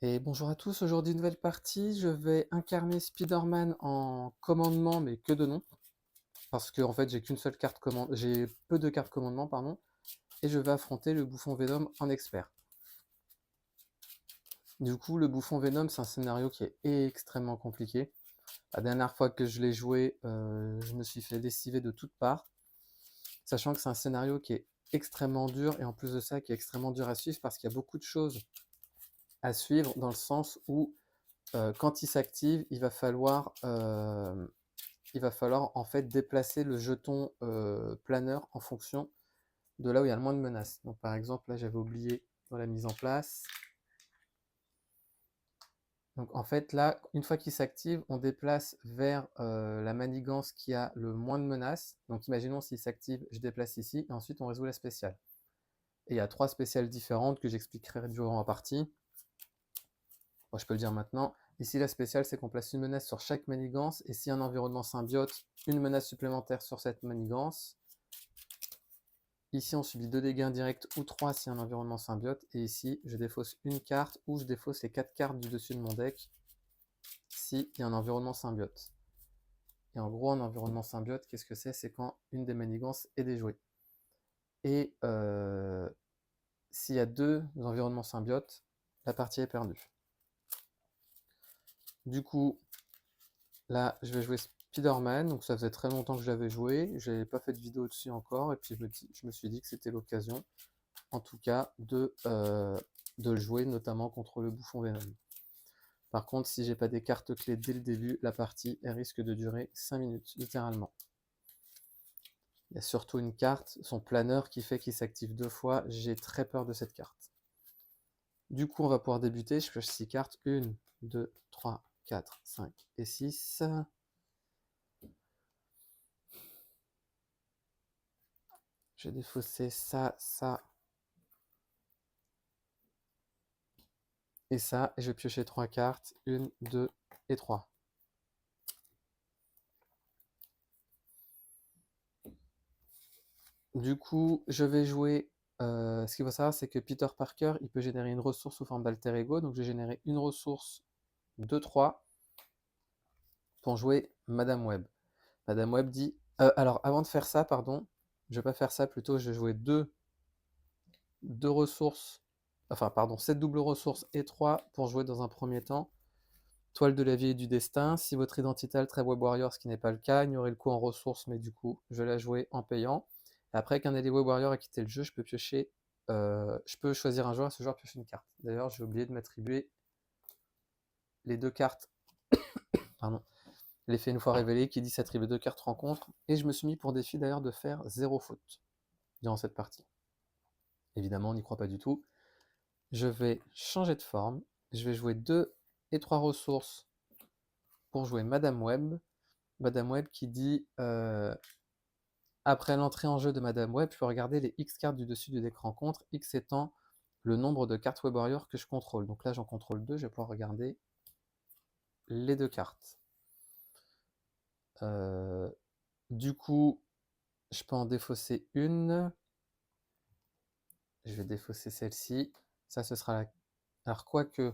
Et bonjour à tous, aujourd'hui nouvelle partie, je vais incarner Spider-Man en commandement mais que de nom, parce que en fait j'ai qu'une seule carte commande, j'ai peu de cartes commandement pardon, et je vais affronter le bouffon Venom en expert. Du coup le bouffon Venom c'est un scénario qui est extrêmement compliqué. La dernière fois que je l'ai joué, je me suis fait lessiver de toutes parts, sachant que c'est un scénario qui est extrêmement dur et en plus de ça qui est extrêmement dur à suivre parce qu'il y a beaucoup de choses à suivre dans le sens où quand il s'active, il va falloir en fait déplacer le jeton planeur en fonction de là où il y a le moins de menaces. Donc par exemple, là j'avais oublié dans la mise en place. Donc en fait là, une fois qu'il s'active, on déplace vers la manigance qui a le moins de menaces. Donc imaginons s'il s'active, je déplace ici, et ensuite on résout la spéciale. Et il y a 3 spéciales différentes que j'expliquerai durant la partie. Bon, je peux le dire maintenant. Ici, la spéciale, c'est qu'on place une menace sur chaque manigance, et si un environnement symbiote, une menace supplémentaire sur cette manigance. Ici, on subit 2 dégâts indirects ou 3 si un environnement symbiote, et ici, je défausse une carte ou je défausse les 4 cartes du dessus de mon deck s'il y a un environnement symbiote. Et en gros, un environnement symbiote, qu'est-ce que c'est? C'est quand une des manigances est déjouée. Et s'il y a 2 environnements symbiotes, la partie est perdue. Du coup, là, je vais jouer Spider-Man, donc ça faisait très longtemps que je l'avais joué, je n'avais pas fait de vidéo dessus encore, et puis je me suis dit que c'était l'occasion, en tout cas, de le jouer, notamment contre le bouffon Venom. Par contre, si j'ai pas des cartes clés dès le début, la partie elle risque de durer 5 minutes, littéralement. Il y a surtout une carte, son planeur, qui fait qu'il s'active 2 fois, j'ai très peur de cette carte. Du coup, on va pouvoir débuter, je pioche 6 cartes, 1, 2, 3, 4, 5 et 6. Je vais défausser ça, ça et ça. Et je vais piocher 3 cartes. 1, 2 et 3. Du coup, je vais jouer... ce qu'il faut savoir, c'est que Peter Parker, il peut générer une ressource sous forme d'alter ego. Donc, j'ai généré une ressource de 3 pour jouer Madame Web. Madame Web dit... alors, avant de faire ça, pardon, je vais pas faire ça, plutôt je vais jouer deux ressources... Enfin, pardon, 7 doubles ressources et 3 pour jouer dans un premier temps. Toile de la vie et du destin. Si votre identité est Web Warrior, ce qui n'est pas le cas, ignorez le coût en ressources, mais du coup, je vais la jouer en payant. Et après qu'un des Web Warrior ait quitté le jeu, je peux piocher. Je peux choisir un joueur et ce joueur pioche une carte. D'ailleurs, j'ai oublié de m'attribuer les 2 cartes. Pardon. L'effet une fois révélé qui dit s'attribuer 2 cartes rencontre. Et je me suis mis pour défi d'ailleurs de faire 0 faute durant cette partie. Évidemment, on n'y croit pas du tout. Je vais changer de forme. Je vais jouer 2 et 3 ressources pour jouer Madame Web. Madame Web qui dit après l'entrée en jeu de Madame Web, je peux regarder les X cartes du dessus du deck rencontre, X étant le nombre de cartes Web Warrior que je contrôle. Donc là, j'en contrôle 2, je vais pouvoir regarder les 2 cartes. Du coup, je peux en défausser une. Je vais défausser celle-ci. Ça, ce sera la... Alors, quoique,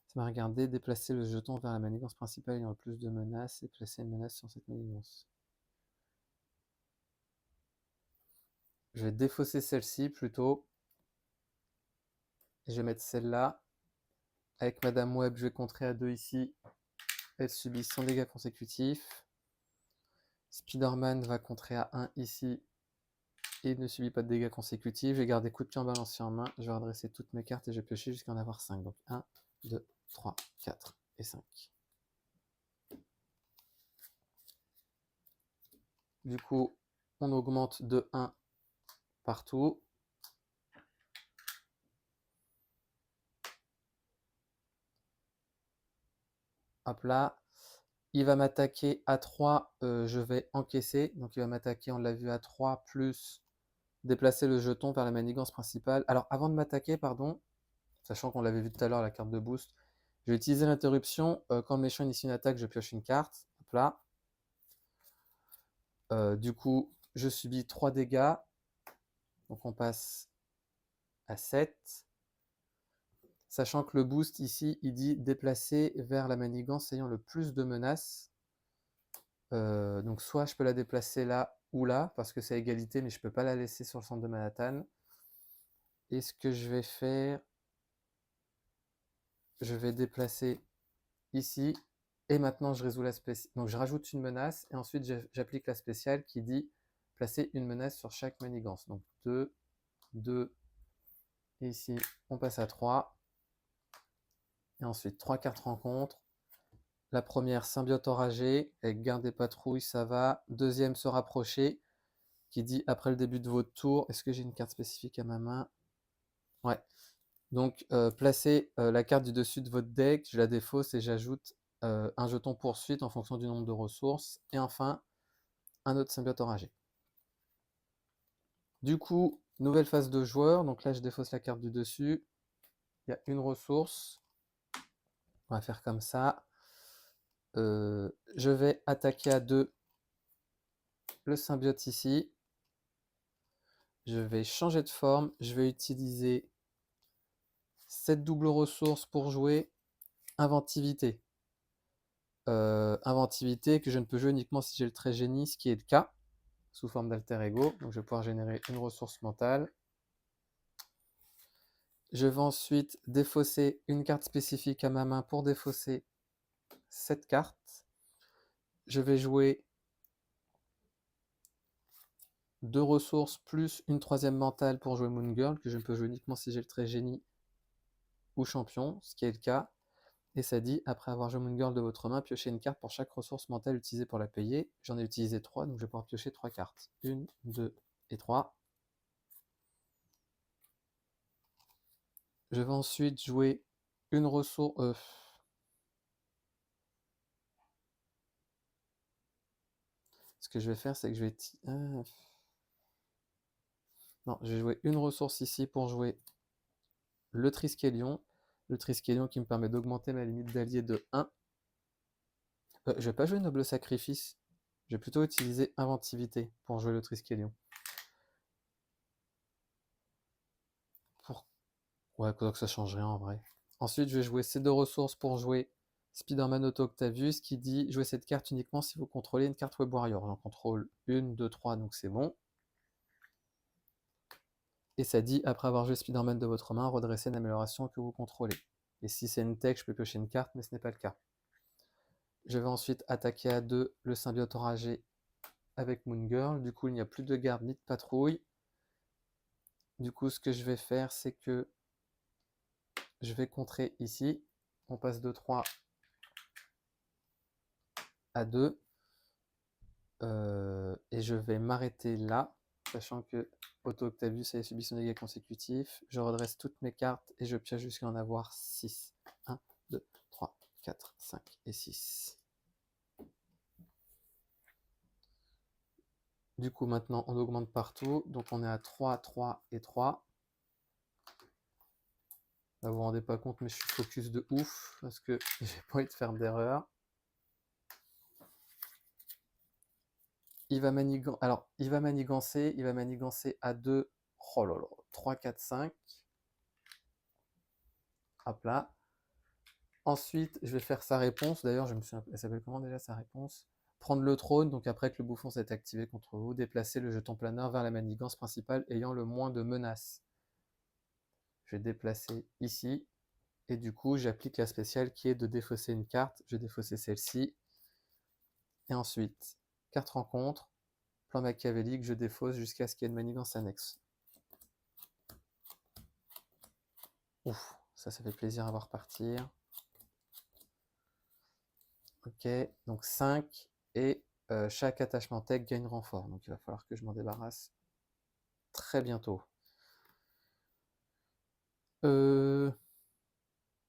ça m'a regardé déplacer le jeton vers la manigance principale ayant le plus de menaces et placer une menace sur cette manigance. Je vais défausser celle-ci plutôt. Je vais mettre celle-là. Avec Madame Web, je vais contrer à 2 ici. Elle subit 100 dégâts consécutifs. Spider-Man va contrer à 1 ici. Et ne subit pas de dégâts consécutifs. J'ai gardé coup de pied en balancier en main. Je vais redresser toutes mes cartes et je vais piocher jusqu'à en avoir 5. Donc 1, 2, 3, 4 et 5. Du coup, on augmente de 1 partout. Hop là. Il va m'attaquer à 3, je vais encaisser. Donc il va m'attaquer, on l'a vu, à 3, plus déplacer le jeton vers la manigance principale. Alors avant de m'attaquer, pardon, sachant qu'on l'avait vu tout à l'heure, la carte de boost, je vais utiliser l'interruption. Quand le méchant initie une attaque, je pioche une carte. Hop là. Du coup, je subis 3 dégâts. Donc on passe à 7. Sachant que le boost ici, il dit déplacer vers la manigance ayant le plus de menaces. Donc soit je peux la déplacer là ou là, parce que c'est à égalité, mais je peux pas la laisser sur le centre de Manhattan. Et ce que je vais faire, je vais déplacer ici, et maintenant je résous la spéciale. Donc je rajoute une menace, et ensuite j'applique la spéciale qui dit placer une menace sur chaque manigance. Donc 2, 2, et ici on passe à 3. Et ensuite 3 cartes rencontres. La première, symbiote enragé, avec garde des patrouilles, ça va. Deuxième, se rapprocher, qui dit après le début de votre tour, est-ce que j'ai une carte spécifique à ma main? Ouais. Donc, placez la carte du dessus de votre deck, je la défausse et j'ajoute un jeton poursuite en fonction du nombre de ressources. Et enfin, un autre symbiote enragé. Du coup, nouvelle phase de joueur. Donc là, je défausse la carte du dessus. Il y a une ressource. On va faire comme ça. Je vais attaquer à 2 le symbiote ici. Je vais changer de forme. Je vais utiliser cette double ressource pour jouer inventivité. Inventivité que je ne peux jouer uniquement si j'ai le trait génie, ce qui est le cas, sous forme d'alter ego. Donc je vais pouvoir générer une ressource mentale. Je vais ensuite défausser une carte spécifique à ma main pour défausser cette carte. Je vais jouer 2 ressources plus une troisième mentale pour jouer Moon Girl, que je ne peux jouer uniquement si j'ai le trait génie ou champion, ce qui est le cas. Et ça dit, après avoir joué Moon Girl de votre main, piochez une carte pour chaque ressource mentale utilisée pour la payer. J'en ai utilisé 3, donc je vais pouvoir piocher 3 cartes. 1, 2 et 3. Je vais ensuite jouer une ressource... Ce que je vais faire, c'est que je vais... Non, je vais jouer une ressource ici pour jouer le Triskelion. Le Triskelion qui me permet d'augmenter ma limite d'alliés de 1. Je vais pas jouer Noble Sacrifice. Je vais plutôt utiliser Inventivité pour jouer le Triskelion. Ouais, quoi que ça change rien en vrai. Ensuite, je vais jouer ces 2 ressources pour jouer Spider-Man Auto Octavius qui dit jouer cette carte uniquement si vous contrôlez une carte Web Warrior. J'en contrôle 1, 2, 3, donc c'est bon. Et ça dit, après avoir joué Spider-Man de votre main, redressez une amélioration que vous contrôlez. Et si c'est une tech, je peux piocher une carte, mais ce n'est pas le cas. Je vais ensuite attaquer à 2 le symbiote enragé avec Moon Girl. Du coup, il n'y a plus de garde ni de patrouille. Du coup, ce que je vais faire, c'est que je vais contrer ici. On passe de 3 à 2. Et je vais m'arrêter là, sachant que Auto Octavius a subi son dégât consécutif. Je redresse toutes mes cartes et je pioche jusqu'à en avoir 6. 1, 2, 3, 4, 5 et 6. Du coup, maintenant, on augmente partout. Donc, on est à 3, 3 et 3. Là, vous vous rendez pas compte, mais je suis focus de ouf parce que j'ai pas envie de faire d'erreur. Il va manigancer. Alors, il va manigancer à 2. Oh là là, 3, 4, 5. Hop là. Ensuite, je vais faire sa réponse. D'ailleurs, elle s'appelle comment déjà sa réponse? Prendre le trône, donc après que le bouffon s'est activé contre vous, déplacer le jeton planeur vers la manigance principale ayant le moins de menaces. Je vais déplacer ici. Et du coup, j'applique la spéciale qui est de défausser une carte. Je vais défausser celle-ci. Et ensuite, carte rencontre, plan machiavélique, je défausse jusqu'à ce qu'il y ait une manigance annexe. Ouf, ça fait plaisir à voir partir. Ok, donc 5. Et chaque attachement tech gagne renfort. Donc il va falloir que je m'en débarrasse très bientôt.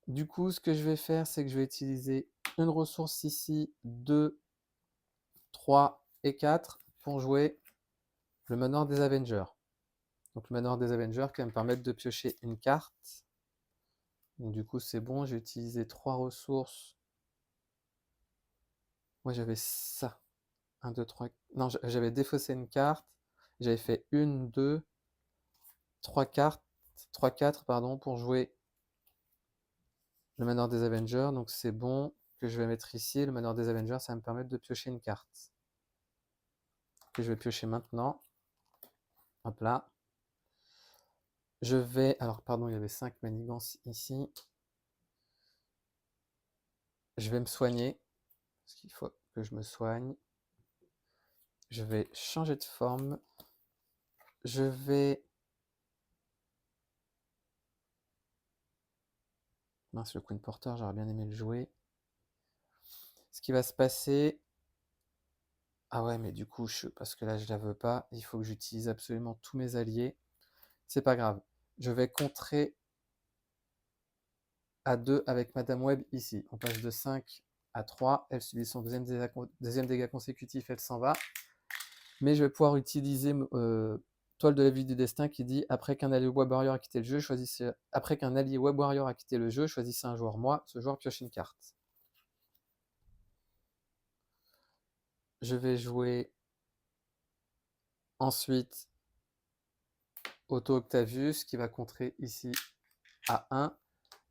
Du coup, ce que je vais faire, c'est que je vais utiliser une ressource ici, 2, 3 et 4 pour jouer le manoir des Avengers. Donc le manoir des Avengers qui va me permettre de piocher une carte. Donc du coup, c'est bon, j'ai utilisé 3 ressources. Moi, j'avais ça. 1, 2, 3. Non, j'avais défaussé une carte. J'avais fait 1, 2, 3 cartes, 3, 4, pardon, pour jouer le manoir des Avengers, donc c'est bon que je vais mettre ici. Le manoir des Avengers, ça va me permettre de piocher une carte. Que je vais piocher maintenant. Hop là. Je vais... Alors, pardon, il y avait 5 manigances ici. Je vais me soigner. Parce qu'il faut que je me soigne. Je vais changer de forme. Je vais... Mince, le Queen Porter, j'aurais bien aimé le jouer. Ce qui va se passer... Ah ouais, mais du coup, parce que là, je la veux pas. Il faut que j'utilise absolument tous mes alliés. C'est pas grave. Je vais contrer à 2 avec Madame Web ici. On passe de 5 à 3. Elle subit son deuxième dégât consécutif, elle s'en va. Mais je vais pouvoir utiliser Toile de la vie du destin qui dit après qu'un allié Web Warrior a quitté le jeu, après qu'un allié Web Warrior a quitté le jeu, choisissez un joueur. Moi, ce joueur pioche une carte. Je vais jouer ensuite Otto Octavius qui va contrer ici à 1.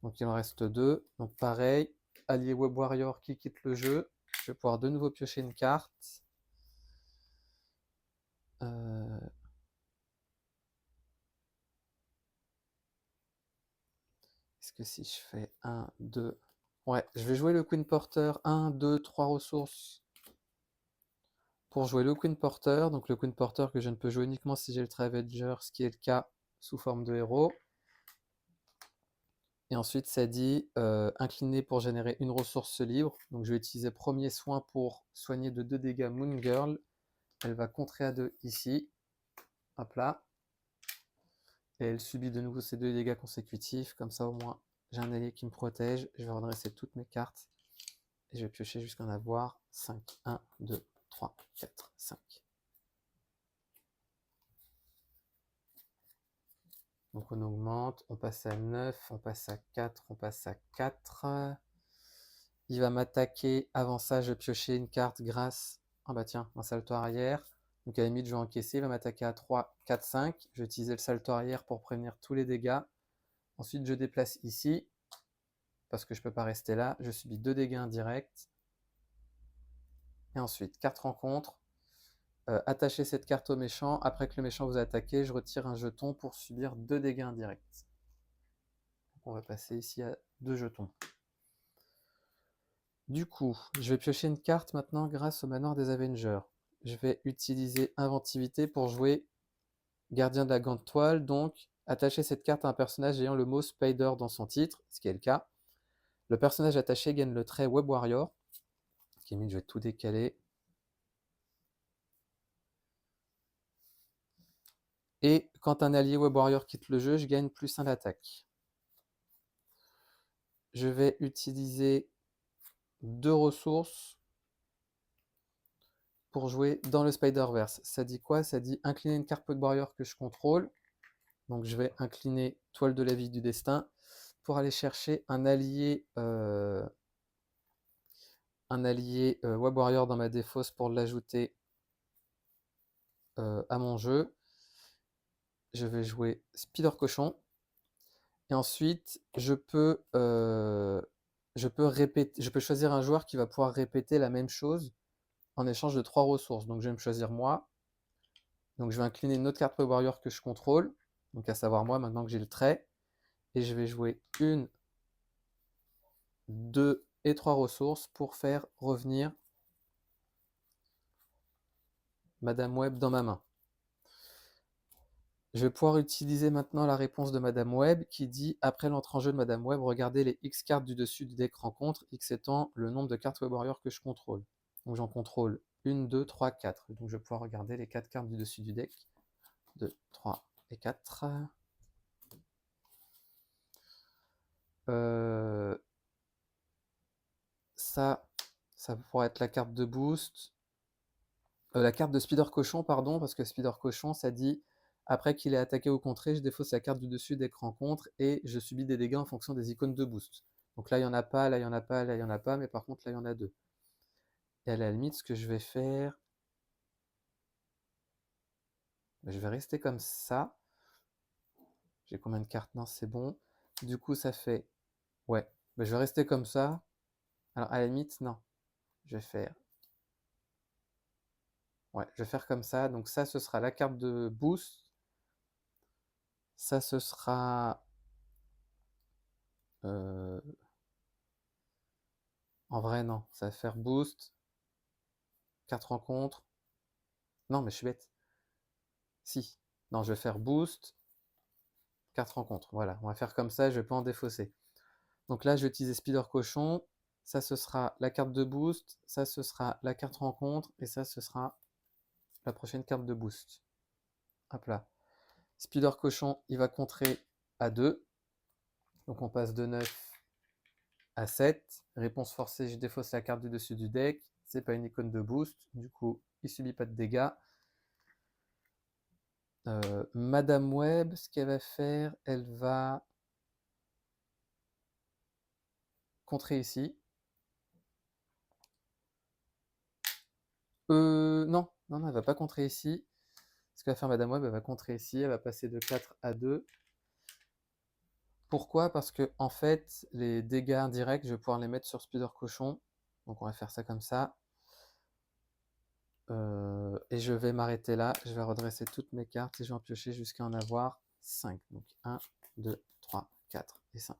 Donc il en reste 2. Donc pareil, allié Web Warrior qui quitte le jeu. Je vais pouvoir de nouveau piocher une carte. Est-ce que si je fais 1, 2... Ouais, je vais jouer le Queen Porter. 1, 2, 3 ressources pour jouer le Queen Porter. Donc le Queen Porter que je ne peux jouer uniquement si j'ai le Travager, ce qui est le cas sous forme de héros. Et ensuite, ça dit incliner pour générer une ressource libre. Donc je vais utiliser premier soin pour soigner de 2 dégâts Moon Girl. Elle va contrer à 2 ici. Hop là. Et elle subit de nouveau ces 2 dégâts consécutifs. Comme ça, au moins, j'ai un allié qui me protège. Je vais redresser toutes mes cartes. Et je vais piocher jusqu'à en avoir 5. 1, 2, 3, 4, 5. Donc on augmente, on passe à 9, on passe à 4, on passe à 4. Il va m'attaquer. Avant ça, je vais piocher une carte grâce... Ah bah tiens, un salto arrière. Donc à la limite, je vais encaisser. Il va m'attaquer à 3, 4, 5. Je vais utiliser le salto arrière pour prévenir tous les dégâts. Ensuite, je déplace ici. Parce que je ne peux pas rester là. Je subis 2 dégâts indirects. Et ensuite, carte rencontre. Attachez cette carte au méchant. Après que le méchant vous a attaqué, je retire un jeton pour subir 2 dégâts indirects. Donc on va passer ici à 2 jetons. Du coup, je vais piocher une carte maintenant grâce au manoir des Avengers. Je vais utiliser Inventivité pour jouer Gardien de la Grande Toile. Donc, attacher cette carte à un personnage ayant le mot Spider dans son titre, ce qui est le cas. Le personnage attaché gagne le trait Web Warrior. Ce je vais tout décaler. Et quand un allié Web Warrior quitte le jeu, je gagne +1 d'attaque. Je vais utiliser 2 ressources pour jouer dans le Spider-Verse. Ça dit quoi? Ça dit incliner une carte Web Warrior que je contrôle. Donc je vais incliner Toile de la vie du destin pour aller chercher un allié Web Warrior dans ma défausse pour l'ajouter à mon jeu. Je vais jouer Spider Cochon. Et ensuite, je peux choisir un joueur qui va pouvoir répéter la même chose en échange de 3 ressources. Donc je vais me choisir moi. Donc je vais incliner une autre carte Web Warrior que je contrôle. Donc à savoir moi, maintenant que j'ai le trait. Et je vais jouer 1, 2 et 3 ressources pour faire revenir Madame Web dans ma main. Je vais pouvoir utiliser maintenant la réponse de Madame Web qui dit après l'entrée en jeu de Madame Web, regardez les X cartes du dessus du deck rencontre, X étant le nombre de cartes Web Warrior que je contrôle. Donc j'en contrôle 1, 2, 3, 4. Donc je vais pouvoir regarder les 4 cartes du dessus du deck. 2, 3 et 4. Ça pourrait être la carte de boost. La carte de Spider Cochon, pardon, parce que Spider Cochon, ça dit après qu'il est attaqué ou contré, je défausse la carte du dessus dès que rencontre et je subis des dégâts en fonction des icônes de boost. Donc là, il n'y en a pas, là, il n'y en a pas, là, il n'y en a pas, mais par contre, là, il y en a 2. Et à la limite, ce que je vais faire, je vais rester comme ça. J'ai combien de cartes? Non, c'est bon. Du coup, ça fait... Ouais, Mais je vais rester comme ça. Alors, à la limite, non. Je vais faire... Ouais, je vais faire comme ça. Donc ça, ce sera la carte de boost. Ça, ce sera... En vrai, non. Ça va faire boost. 4 rencontres. Non, mais je suis bête. Si. Non, je vais faire boost. 4 rencontres. Voilà, on va faire comme ça. Je vais pas en défausser. Donc là, je vais utiliser Speeder Cochon. Ça, ce sera la carte de boost. Ça, ce sera la carte rencontre. Et ça, ce sera la prochaine carte de boost. Hop là. Speeder Cochon, il va contrer à 2. Donc on passe de 9 à 7. Réponse forcée, je défausse la carte du dessus du deck. C'est pas une icône de boost. Du coup, il subit pas de dégâts. Madame Web, ce qu'elle va faire, elle va contrer ici. Non, non, non, elle va pas contrer ici. Ce qu'elle va faire Madame Web, elle va contrer ici. Elle va passer de 4 à 2. Pourquoi? Parce que, en fait, les dégâts indirects, je vais pouvoir les mettre sur Speeder Cochon. Donc on va faire ça comme ça. Et je vais m'arrêter là. Je vais redresser toutes mes cartes et je vais en piocher jusqu'à en avoir 5. Donc 1, 2, 3, 4 et 5.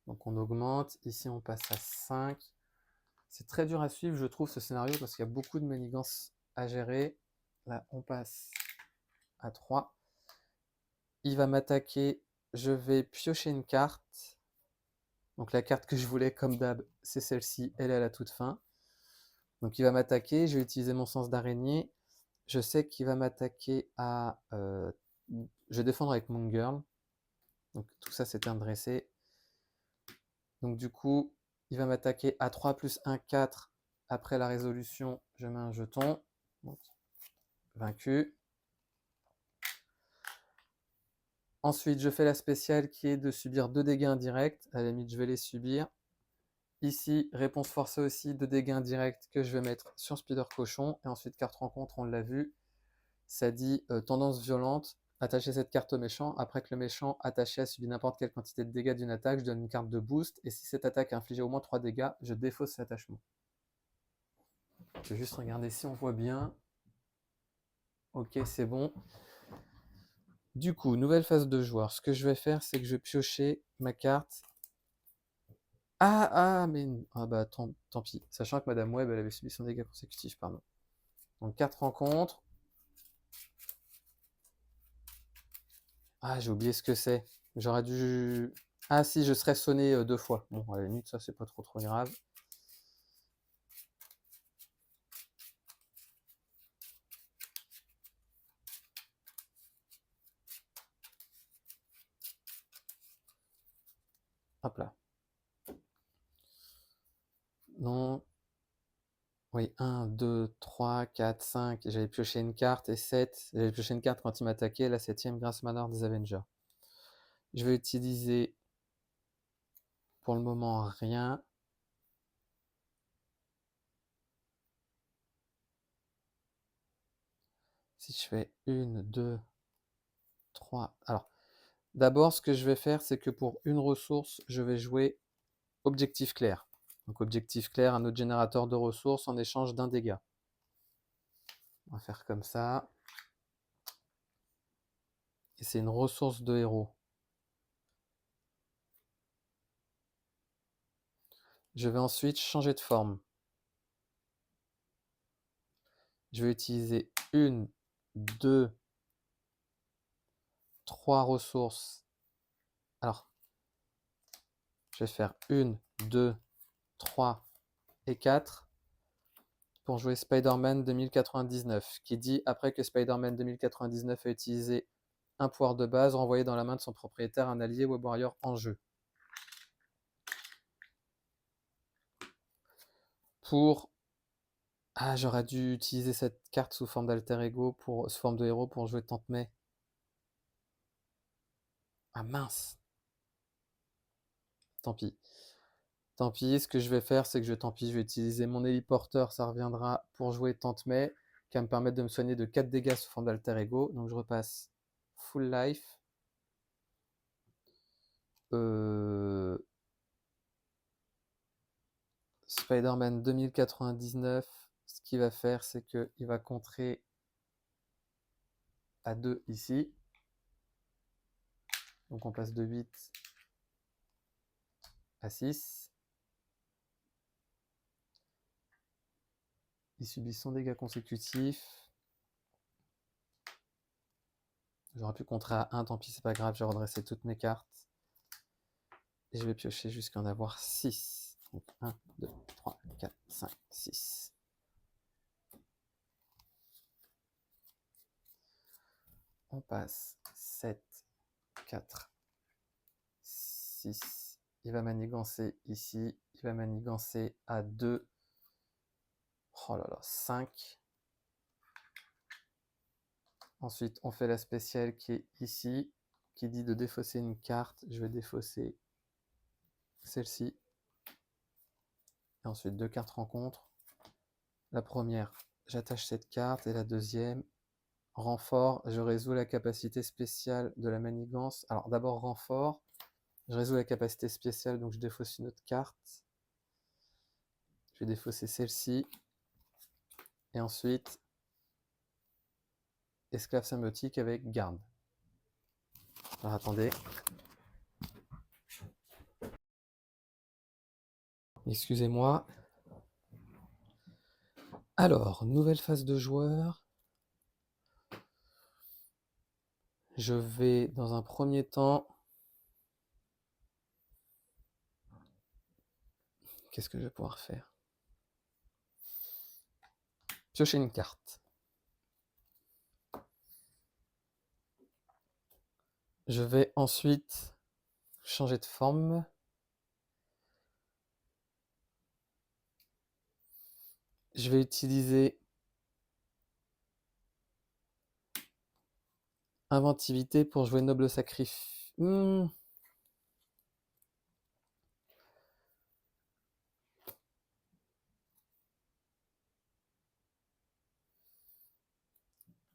Donc on augmente. Ici, on passe à 5. C'est très dur à suivre, je trouve, ce scénario, parce qu'il y a beaucoup de manigances à gérer. Là, on passe à 3. Il va m'attaquer. Je vais piocher une carte. Donc la carte que je voulais, comme d'hab, c'est celle-ci. Elle est à la toute fin. Donc il va m'attaquer. Je vais utiliser mon sens d'araignée. Je sais qu'il va m'attaquer à... je vais défendre avec Moon Girl. Donc tout ça, c'est un dressé. Donc du coup, il va m'attaquer à 3 plus 1, 4. Après la résolution, je mets un jeton. Donc, vaincu. Ensuite, je fais la spéciale qui est de subir 2 dégâts indirects. À la limite, je vais les subir. Ici, réponse forcée aussi, 2 dégâts indirects que je vais mettre sur Speeder Cochon. Et ensuite, carte rencontre, on l'a vu. Ça dit tendance violente. Attacher cette carte au méchant. Après que le méchant attaché a subi n'importe quelle quantité de dégâts d'une attaque, je donne une carte de boost. Et si cette attaque a infligé au moins 3 dégâts, je défausse cet attachement. Je vais juste regarder si on voit bien. Ok, c'est bon. Du coup, nouvelle phase de joueur. Ce que je vais faire, c'est que je vais piocher ma carte. Mais... Ah bah tant pis. Sachant que Madame Web, elle avait subi son dégât consécutif, pardon. Donc 4 rencontres. Ah, j'ai oublié ce que c'est. J'aurais dû... Ah si, je serais sonné 2 fois. Bon, à la limite, ça, c'est pas trop grave. Hop là. Non. Oui, 1, 2, 3, 4, 5. J'avais pioché une carte et 7. J'avais pioché une carte quand il m'attaquait. La 7ème, Grace Manor des Avengers. Je vais utiliser pour le moment rien. Si je fais 1, 2, 3. Alors, d'abord, ce que je vais faire, c'est que pour une ressource, je vais jouer objectif clair. Donc, objectif clair, un autre générateur de ressources en échange d'un dégât. On va faire comme ça. Et c'est une ressource de héros. Je vais ensuite changer de forme. Je vais utiliser 1, 2, 3 ressources. Alors, je vais faire 1, 2, 3 et 4 pour jouer Spider-Man 2099, qui dit après que Spider-Man 2099 a utilisé un pouvoir de base, renvoyer dans la main de son propriétaire un allié Web Warrior en jeu. Pour... Ah, j'aurais dû utiliser cette carte sous forme d'alter ego, sous forme de héros pour jouer Tante May. Ah mince. Tant pis. Tant pis, ce que je vais faire, c'est que je vais utiliser mon héliporteur, ça reviendra pour jouer Tante May, qui va me permettre de me soigner de 4 dégâts sous forme d'alter ego. Donc je repasse full life. Spider-Man 2099, ce qu'il va faire, c'est qu'il va contrer à 2 ici. Donc on passe de 8 à 6. Il subit son dégât consécutif. J'aurais pu contrer à 1, tant pis, c'est pas grave, j'ai redressé toutes mes cartes. Et je vais piocher jusqu'à en avoir 6. Donc 1, 2, 3, 4, 5, 6. On passe 7, 4, 6. Il va manigancer ici. Il va manigancer à 2. Oh là là, 5. Ensuite, on fait la spéciale qui est ici, qui dit de défausser une carte. Je vais défausser celle-ci. Et ensuite, 2 cartes rencontre. La première, j'attache cette carte. Et la deuxième, renfort, je résous la capacité spéciale de la manigance. Alors d'abord renfort, je résous la capacité spéciale, donc je défausse une autre carte. Je vais défausser celle-ci. Et ensuite, esclave symbiotique avec garde. Alors attendez. Excusez-moi. Alors, nouvelle phase de joueur. Je vais, dans un premier temps... Qu'est-ce que je vais pouvoir faire? Piocher une carte. Je vais ensuite changer de forme. Je vais utiliser inventivité pour jouer noble sacrifice.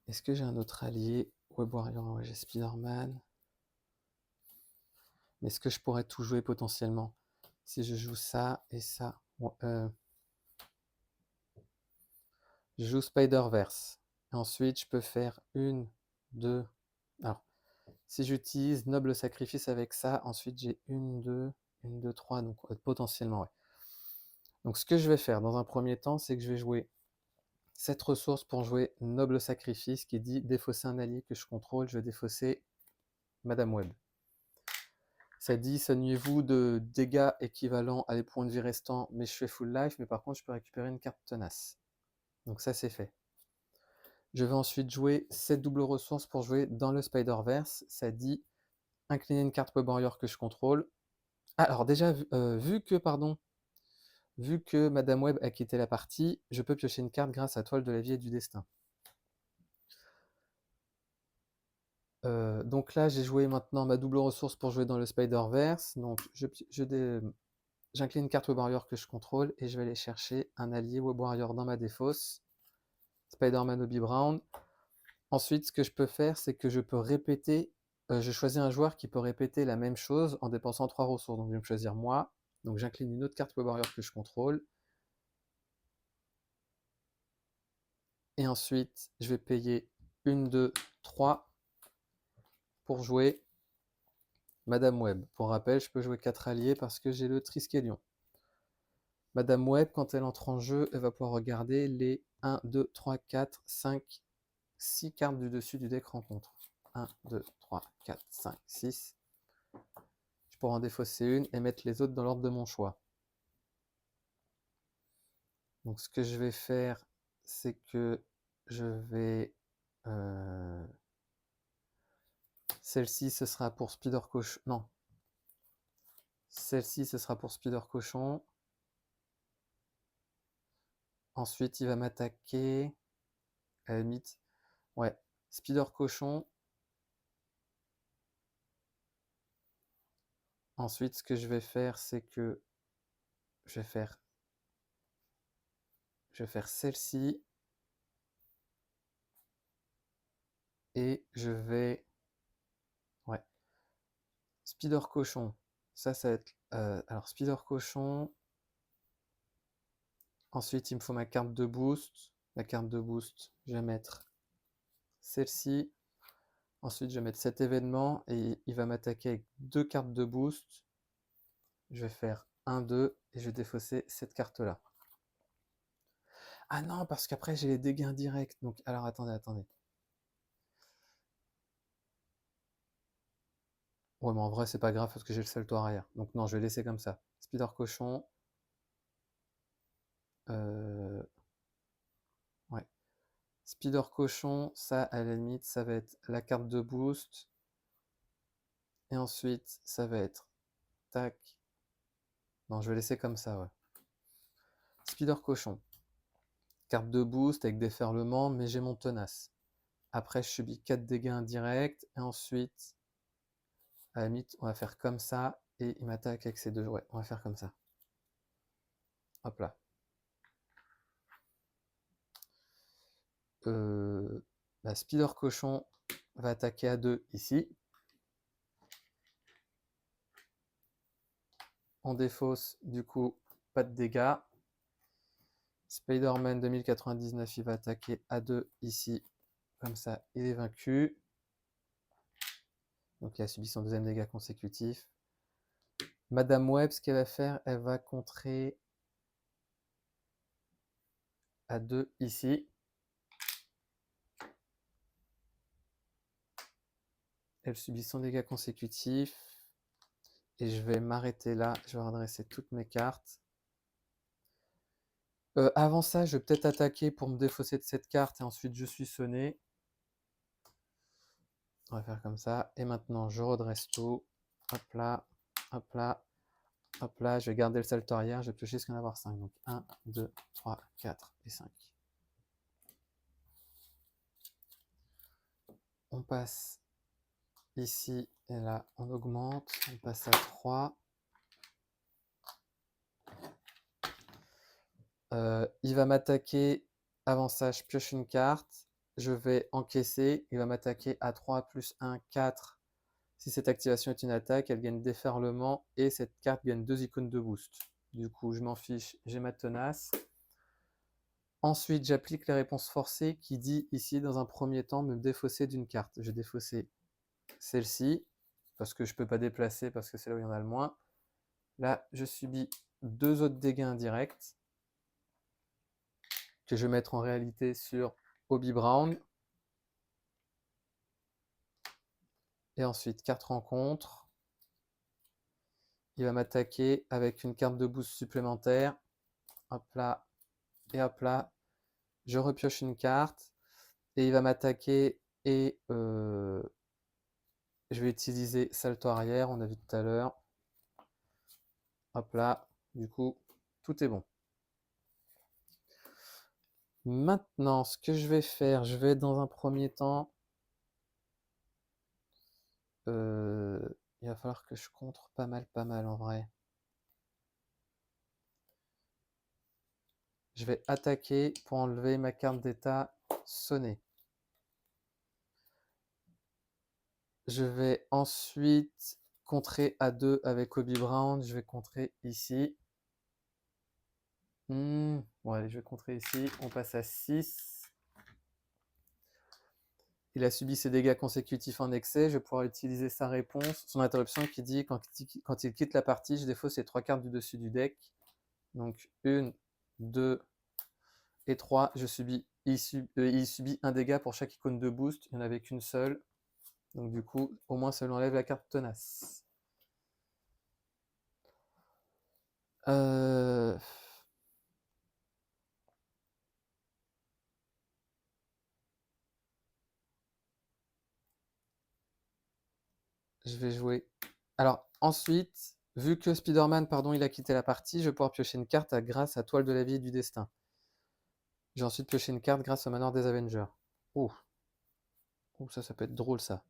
Est-ce que j'ai un autre allié? Web Warrior, ouais, j'ai Spider-Man. Mais est-ce que je pourrais tout jouer potentiellement? Si je joue ça et ça. Bon, je joue Spider-Verse. Ensuite, je peux faire une, deux. Alors, si j'utilise Noble Sacrifice avec ça, ensuite j'ai une, deux, trois. Donc potentiellement, ouais. Donc ce que je vais faire dans un premier temps, c'est que je vais jouer cette ressource pour jouer Noble Sacrifice qui dit défausser un allié que je contrôle. Je vais défausser Madame Web. Ça dit soignez-vous de dégâts équivalents à les points de vie restants, mais je fais full life, mais par contre je peux récupérer une carte tenace. Donc ça c'est fait. Je vais ensuite jouer cette double ressource pour jouer dans le Spider-Verse. Ça dit incliner une carte Web Warrior que je contrôle. Ah, alors déjà, vu que Madame Web a quitté la partie, je peux piocher une carte grâce à Toile de la vie et du destin. Donc là, j'ai joué maintenant ma double ressource pour jouer dans le Spider-Verse. Donc j'incline une carte Web Warrior que je contrôle et je vais aller chercher un allié Web Warrior dans ma défausse. Spider-Man Obi Brown. Ensuite, ce que je peux faire, c'est que je peux répéter. Je choisis un joueur qui peut répéter la même chose en dépensant 3 ressources. Donc je vais me choisir moi. Donc j'incline une autre carte Web Warrior que je contrôle. Et ensuite, je vais payer 1, 2, 3 pour jouer Madame Web. Pour rappel, je peux jouer 4 alliés parce que j'ai le Triskelion. Madame Web, quand elle entre en jeu, elle va pouvoir regarder les 1, 2, 3, 4, 5, 6 cartes du dessus du deck rencontre. 1, 2, 3, 4, 5, 6. Je pourrais en défausser une et mettre les autres dans l'ordre de mon choix. Donc ce que je vais faire, c'est que je vais... Celle-ci, ce sera pour Spider Cochon. Non. Celle-ci, ce sera pour Spider Cochon. Ensuite, il va m'attaquer. À la limite. Ouais. Spider Cochon. Ensuite, ce que je vais faire, c'est que je vais faire celle-ci. Et je vais... Ouais. Spider Cochon. Ça va être... alors, Spider Cochon. Ensuite, il me faut ma carte de boost. La carte de boost, je vais mettre celle-ci. Ensuite, je vais mettre cet événement et il va m'attaquer avec 2 cartes de boost. Je vais faire 1, 2 et je vais défausser cette carte-là. Ah non, parce qu'après j'ai les dégâts indirects. Donc, alors attendez. Ouais, mais en vrai, c'est pas grave parce que j'ai le salto arrière. Donc non, je vais laisser comme ça. Spider Cochon. Ouais. Spider Cochon, ça, à la limite, ça va être la carte de boost. Et ensuite, ça va être... Tac. Non, je vais laisser comme ça, ouais. Spider Cochon. Carte de boost avec déferlement, mais j'ai mon tenace. Après, je subis 4 dégâts indirects. Et ensuite, à la limite, on va faire comme ça. Et il m'attaque avec ces deux. Ouais, on va faire comme ça. Hop là. La Spider Cochon va attaquer à 2 ici. On défausse, du coup, pas de dégâts. Spider-Man 2099, il va attaquer à 2 ici. Comme ça, il est vaincu. Donc il a subi son deuxième dégât consécutif. Madame Web, ce qu'elle va faire, elle va contrer à 2 ici. Elle subit son dégât consécutif. Et je vais m'arrêter là. Je vais redresser toutes mes cartes. Avant ça, je vais peut-être attaquer pour me défausser de cette carte et ensuite je suis sonné. On va faire comme ça. Et maintenant, je redresse tout. Hop là, hop là, hop là. Je vais garder le salto arrière. Je vais piocher jusqu'à en avoir 5. Donc 1, 2, 3, 4 et 5. On passe ici et là, on augmente. On passe à 3. Il va m'attaquer. Avant ça, je pioche une carte. Je vais encaisser. Il va m'attaquer à 3 plus 1, 4. Si cette activation est une attaque, elle gagne déferlement et cette carte gagne 2 icônes de boost. Du coup, je m'en fiche, j'ai ma tenace. Ensuite, j'applique les réponses forcées qui dit ici, dans un premier temps, me défausser d'une carte. Je vais défausser celle-ci, parce que je ne peux pas déplacer, parce que c'est là où il y en a le moins. Là, je subis 2 autres dégâts indirects, que je vais mettre en réalité sur Hobie Brown. Et ensuite, carte rencontre. Il va m'attaquer avec une carte de boost supplémentaire. Hop là, et hop là. Je repioche une carte. Et il va m'attaquer et je vais utiliser salto arrière, on a vu tout à l'heure. Hop là, du coup, tout est bon. Maintenant, ce que je vais faire, je vais dans un premier temps... il va falloir que je contre pas mal en vrai. Je vais attaquer pour enlever ma carte d'état sonnée. Je vais ensuite contrer à 2 avec Hobie Brown. Je vais contrer ici. Bon, allez, je vais contrer ici. On passe à 6. Il a subi ses dégâts consécutifs en excès. Je vais pouvoir utiliser sa réponse, son interruption qui dit quand il quitte la partie, je défausse ces 3 cartes du dessus du deck. Donc 1, 2 et 3. Il subit un dégât pour chaque icône de boost. Il n'y en avait qu'une seule. Donc du coup, au moins ça lui enlève la carte tenace. Je vais jouer. Alors ensuite, vu que Spider-Man, pardon, il a quitté la partie, je vais pouvoir piocher une carte grâce à Toile de la vie et du destin. J'ai ensuite pioché une carte grâce au manoir des Avengers. Ouh. Ouh, ça peut être drôle ça.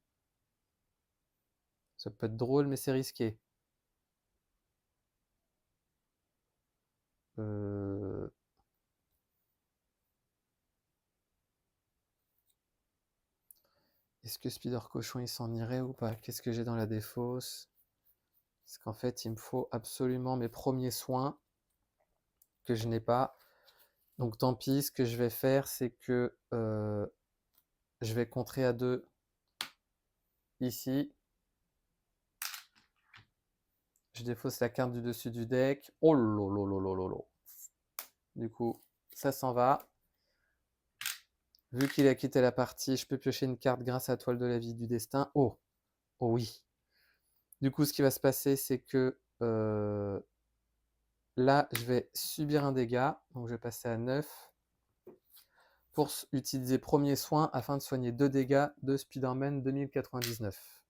Ça peut être drôle, mais c'est risqué. Est-ce que Spider Cochon il s'en irait ou pas? Qu'est-ce que j'ai dans la défausse? Parce qu'en fait, il me faut absolument mes premiers soins que je n'ai pas. Donc tant pis, ce que je vais faire, c'est que je vais contrer à 2 ici. Je défausse la carte du dessus du deck. Oh lolo. Du coup, ça s'en va. Vu qu'il a quitté la partie, je peux piocher une carte grâce à la toile de la vie du destin. Oh, oh oui. Du coup, ce qui va se passer, c'est que là, je vais subir un dégât. Donc, je vais passer à 9 pour utiliser premier soin afin de soigner 2 dégâts de Spider-Man 2099.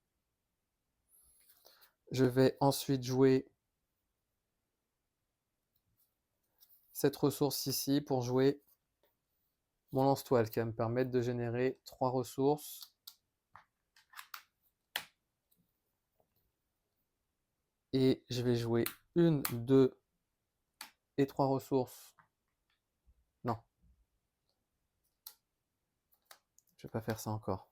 Je vais ensuite jouer cette ressource ici pour jouer mon lance-toile qui va me permettre de générer 3 ressources. Et je vais jouer 1, 2 et 3 ressources. Non. Je vais pas faire ça encore.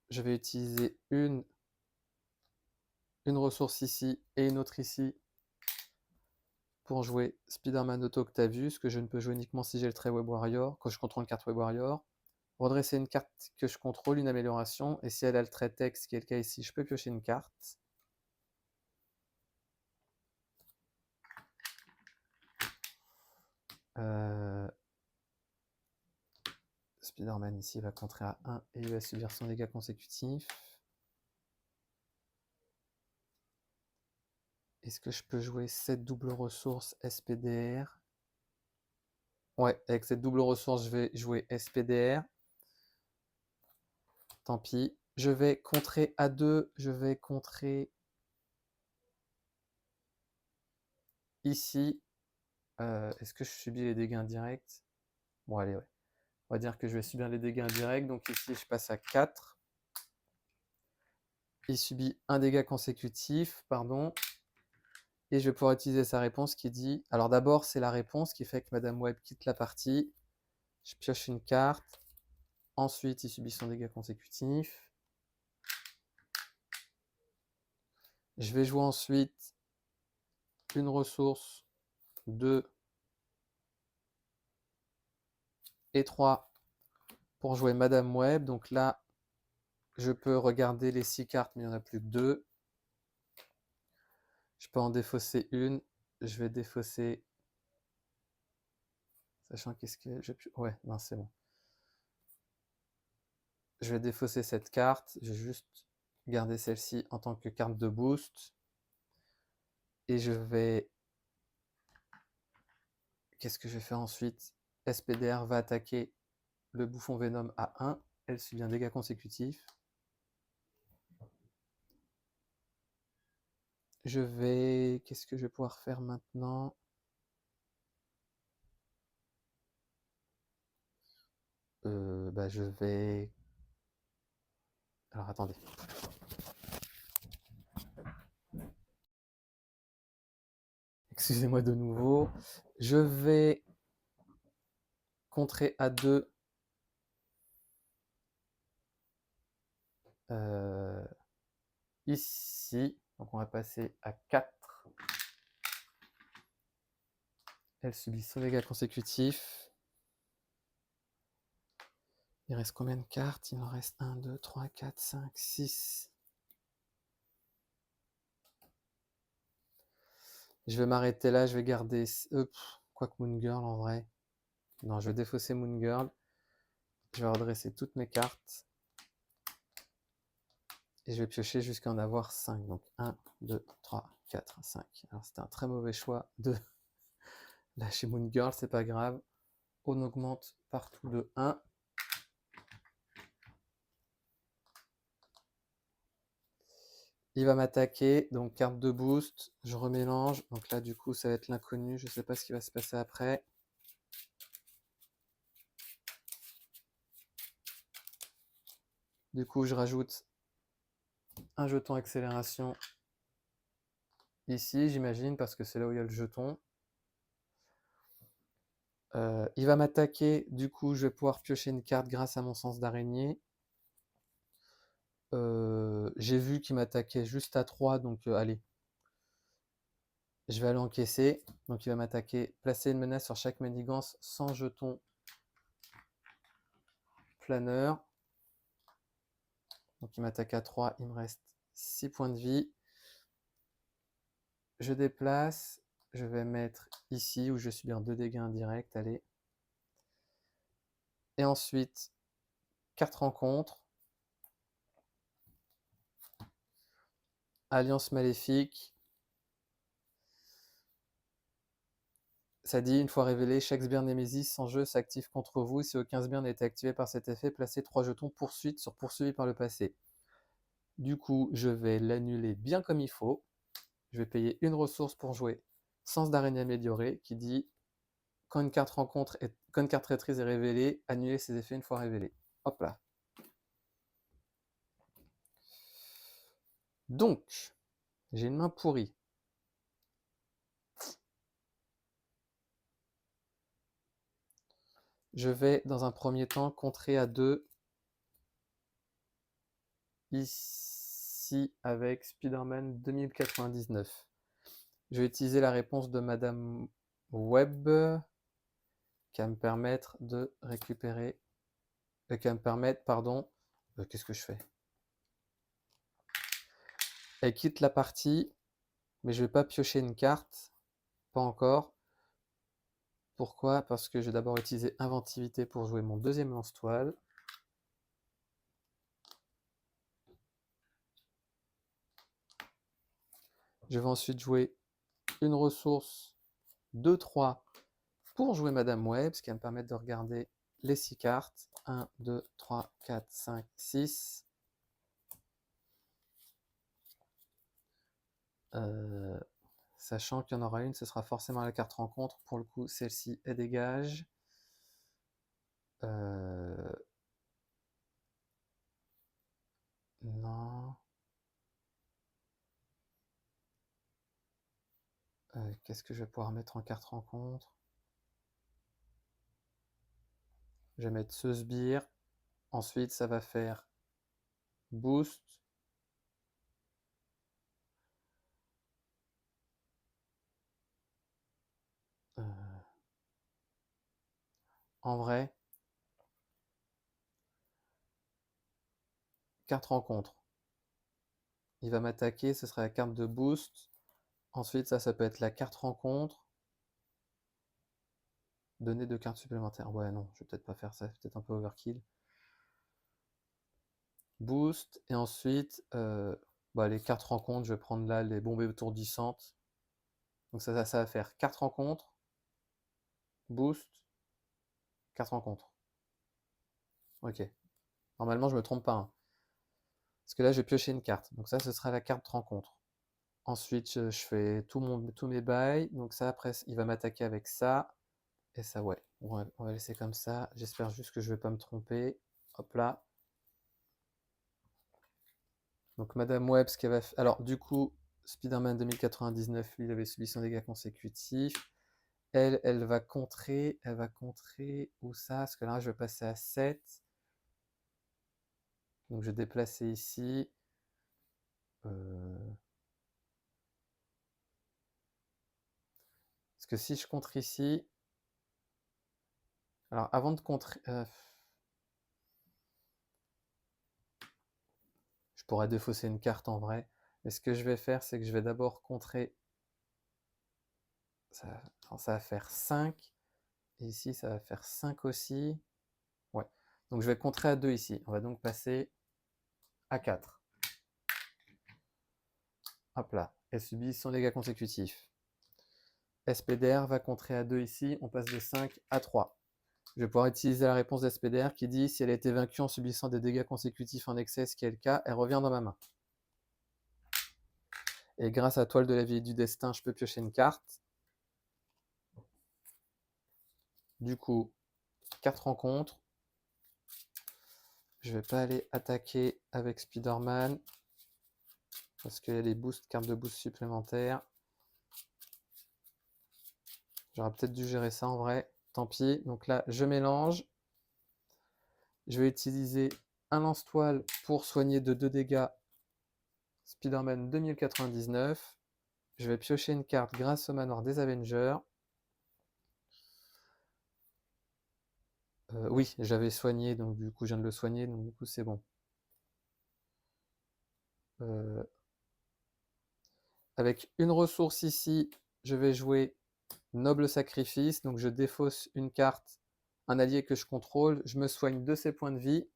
Je vais utiliser une ressource ici et une autre ici pour jouer Spider-Man Auto Octavius, que je ne peux jouer uniquement si j'ai le trait Web Warrior, quand je contrôle une carte Web Warrior. Redresser une carte que je contrôle, une amélioration, et si elle a le trait texte, qui est le cas ici, je peux piocher une carte. Spider-Man ici va contrer à 1 et il va subir son dégât consécutif. Est-ce que je peux jouer cette double ressource SPDR? Ouais, avec cette double ressource, je vais jouer SPDR. Tant pis. Je vais contrer à 2. Je vais contrer ici. Est-ce que je subis les dégâts indirects? Bon, allez, ouais. On va dire que je vais subir les dégâts indirects. Donc ici, je passe à 4. Il subit un dégât consécutif, pardon. Et je vais pouvoir utiliser sa réponse qui dit... Alors d'abord, c'est la réponse qui fait que Madame Web quitte la partie. Je pioche une carte. Ensuite, il subit son dégât consécutif. Je vais jouer ensuite une ressource, 2 et 3 pour jouer Madame Web. Donc là, je peux regarder les 6 cartes, mais il n'y en a plus que 2. Je peux en défausser une. Je vais défausser... Sachant qu'est-ce que... Ouais, non, c'est bon. Je vais défausser cette carte. Je vais juste garder celle-ci en tant que carte de boost. Et je vais... Qu'est-ce que je vais faire ensuite? SPDR va attaquer le bouffon Venom à 1. Elle subit un dégât consécutif. Je vais... Qu'est-ce que je vais pouvoir faire maintenant? Je vais... Alors, attendez. Excusez-moi de nouveau. Je vais contrer à 2 ici. Donc, on va passer à 4. Elle subit son dégât consécutif. Il reste combien de cartes? Il en reste 1, 2, 3, 4, 5, 6. Je vais m'arrêter là, je vais garder... quoique Moon Girl en vrai. Non, je vais défausser Moon Girl. Je vais redresser toutes mes cartes. Et je vais piocher jusqu'à en avoir 5. Donc 1, 2, 3, 4, 5. Alors c'était un très mauvais choix de lâcher Moon Girl, c'est pas grave. On augmente partout de 1. Il va m'attaquer, donc carte de boost, je remélange. Donc là du coup ça va être l'inconnu, je ne sais pas ce qui va se passer après. Du coup je rajoute un jeton accélération ici, j'imagine, parce que c'est là où il y a le jeton. Il va m'attaquer, du coup je vais pouvoir piocher une carte grâce à mon sens d'araignée. J'ai vu qu'il m'attaquait juste à 3, donc allez, je vais aller encaisser. Donc il va m'attaquer, placer une menace sur chaque manigance sans jeton planeur. Donc il m'attaque à 3, il me reste 6 points de vie. Je déplace, je vais mettre ici où je vais subir 2 dégâts indirects, allez. Et ensuite, carte rencontre. Alliance maléfique. Ça dit, une fois révélé, chaque sbire Némésis en jeu s'active contre vous. Si aucun sbire n'a été activé par cet effet, placez 3 jetons poursuite sur poursuivi par le passé. Du coup, je vais l'annuler bien comme il faut. Je vais payer une ressource pour jouer Sens d'araignée amélioré, qui dit quand une carte traîtrise est révélée, annulez ses effets une fois révélés. Hop là. Donc, j'ai une main pourrie. Je vais, dans un premier temps, contrer à 2 ici avec Spider-Man 2099. Je vais utiliser la réponse de Madame Webb qui va me permettre de récupérer, qui va me permettre, pardon, qu'est-ce que je fais? Elle quitte la partie, mais je ne vais pas piocher une carte, pas encore. Pourquoi? Parce que je vais d'abord utiliser Inventivité pour jouer mon deuxième lance-toile. Je vais ensuite jouer une ressource 2-3 pour jouer Madame Webb, ce qui va me permettre de regarder les 6 cartes. 1, 2, 3, 4, 5, 6. Sachant qu'il y en aura une, ce sera forcément la carte rencontre. Pour le coup, celle-ci, elle dégage. Non. Qu'est-ce que je vais pouvoir mettre en carte rencontre? Je vais mettre ce sbire. Ensuite, ça va faire boost. En vrai, carte rencontre. Il va m'attaquer, ce sera la carte de boost. Ensuite, ça peut être la carte rencontre. Donner 2 cartes supplémentaires. Ouais, non, je vais peut-être pas faire ça, c'est peut-être un peu overkill. Boost, et ensuite, les cartes rencontres, je vais prendre là les bombes étourdissantes. Donc ça va faire carte rencontre, boost, carte rencontre. Ok. Normalement, je me trompe pas, hein. Parce que là, je vais piocher une carte. Donc ça, ce sera la carte rencontre. Ensuite, je fais tous mes bails. Donc ça, après, il va m'attaquer avec ça. Et ça, ouais. On va laisser comme ça. J'espère juste que je vais pas me tromper. Hop là. Donc Madame Webb, ce qu'elle va faire. Alors, du coup, Spider-Man 2099, lui, il avait subi son dégât consécutif. Elle va contrer. Elle va contrer où ça? Parce que là, je vais passer à 7. Donc, je vais déplacer ici. Parce que si je contre ici. Alors, avant de contrer. Je pourrais défausser une carte en vrai. Mais ce que je vais faire, c'est que je vais d'abord contrer. Ça va faire 5. Et ici, ça va faire 5 aussi. Ouais. Donc je vais contrer à 2 ici. On va donc passer à 4. Hop là. Elle subit son dégât consécutif. SPDR va contrer à 2 ici. On passe de 5 à 3. Je vais pouvoir utiliser la réponse d'SPDR qui dit si elle a été vaincue en subissant des dégâts consécutifs en excès, ce qui est le cas, elle revient dans ma main. Et grâce à Toile de la vie et du destin, je peux piocher une carte. Du coup, 4 rencontres. Je vais pas aller attaquer avec Spider-Man parce qu'il y a les cartes de boost supplémentaires. J'aurais peut-être dû gérer ça en vrai. Tant pis. Donc là, je mélange. Je vais utiliser un lance-toile pour soigner de 2 dégâts Spider-Man 2099. Je vais piocher une carte grâce au manoir des Avengers. Oui, j'avais soigné, donc du coup je viens de le soigner, donc du coup c'est bon. Avec une ressource ici, je vais jouer Noble Sacrifice, donc je défausse une carte, un allié que je contrôle, je me soigne de ses points de vie.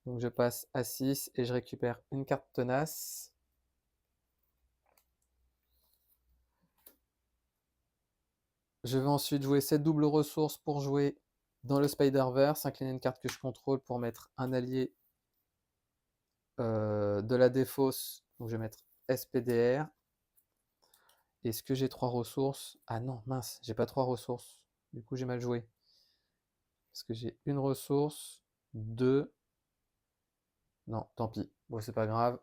Donc je passe à 6 et je récupère une carte tenace. Je vais ensuite jouer cette double ressource pour jouer dans le Spider-Verse, incliner une carte que je contrôle pour mettre un allié de la défausse. Donc je vais mettre SPDR. Est-ce que j'ai 3 ressources? Ah non, mince, j'ai pas 3 ressources. Du coup j'ai mal joué. Parce que j'ai une ressource, 2. Non, tant pis. Bon, c'est pas grave.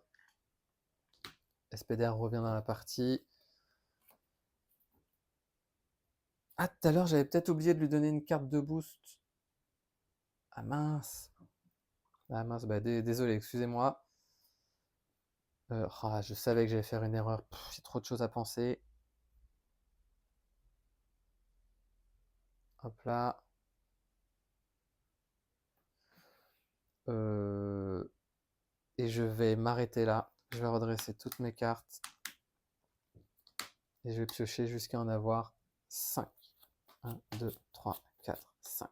SPDR revient dans la partie. Ah, tout à l'heure, j'avais peut-être oublié de lui donner une carte de boost. Ah mince. Ah mince, bah désolé, excusez-moi. Je savais que j'allais faire une erreur. J'ai trop de choses à penser. Hop là. Et je vais m'arrêter là. Je vais redresser toutes mes cartes. Et je vais piocher jusqu'à en avoir 5. 1, 2, 3, 4, 5.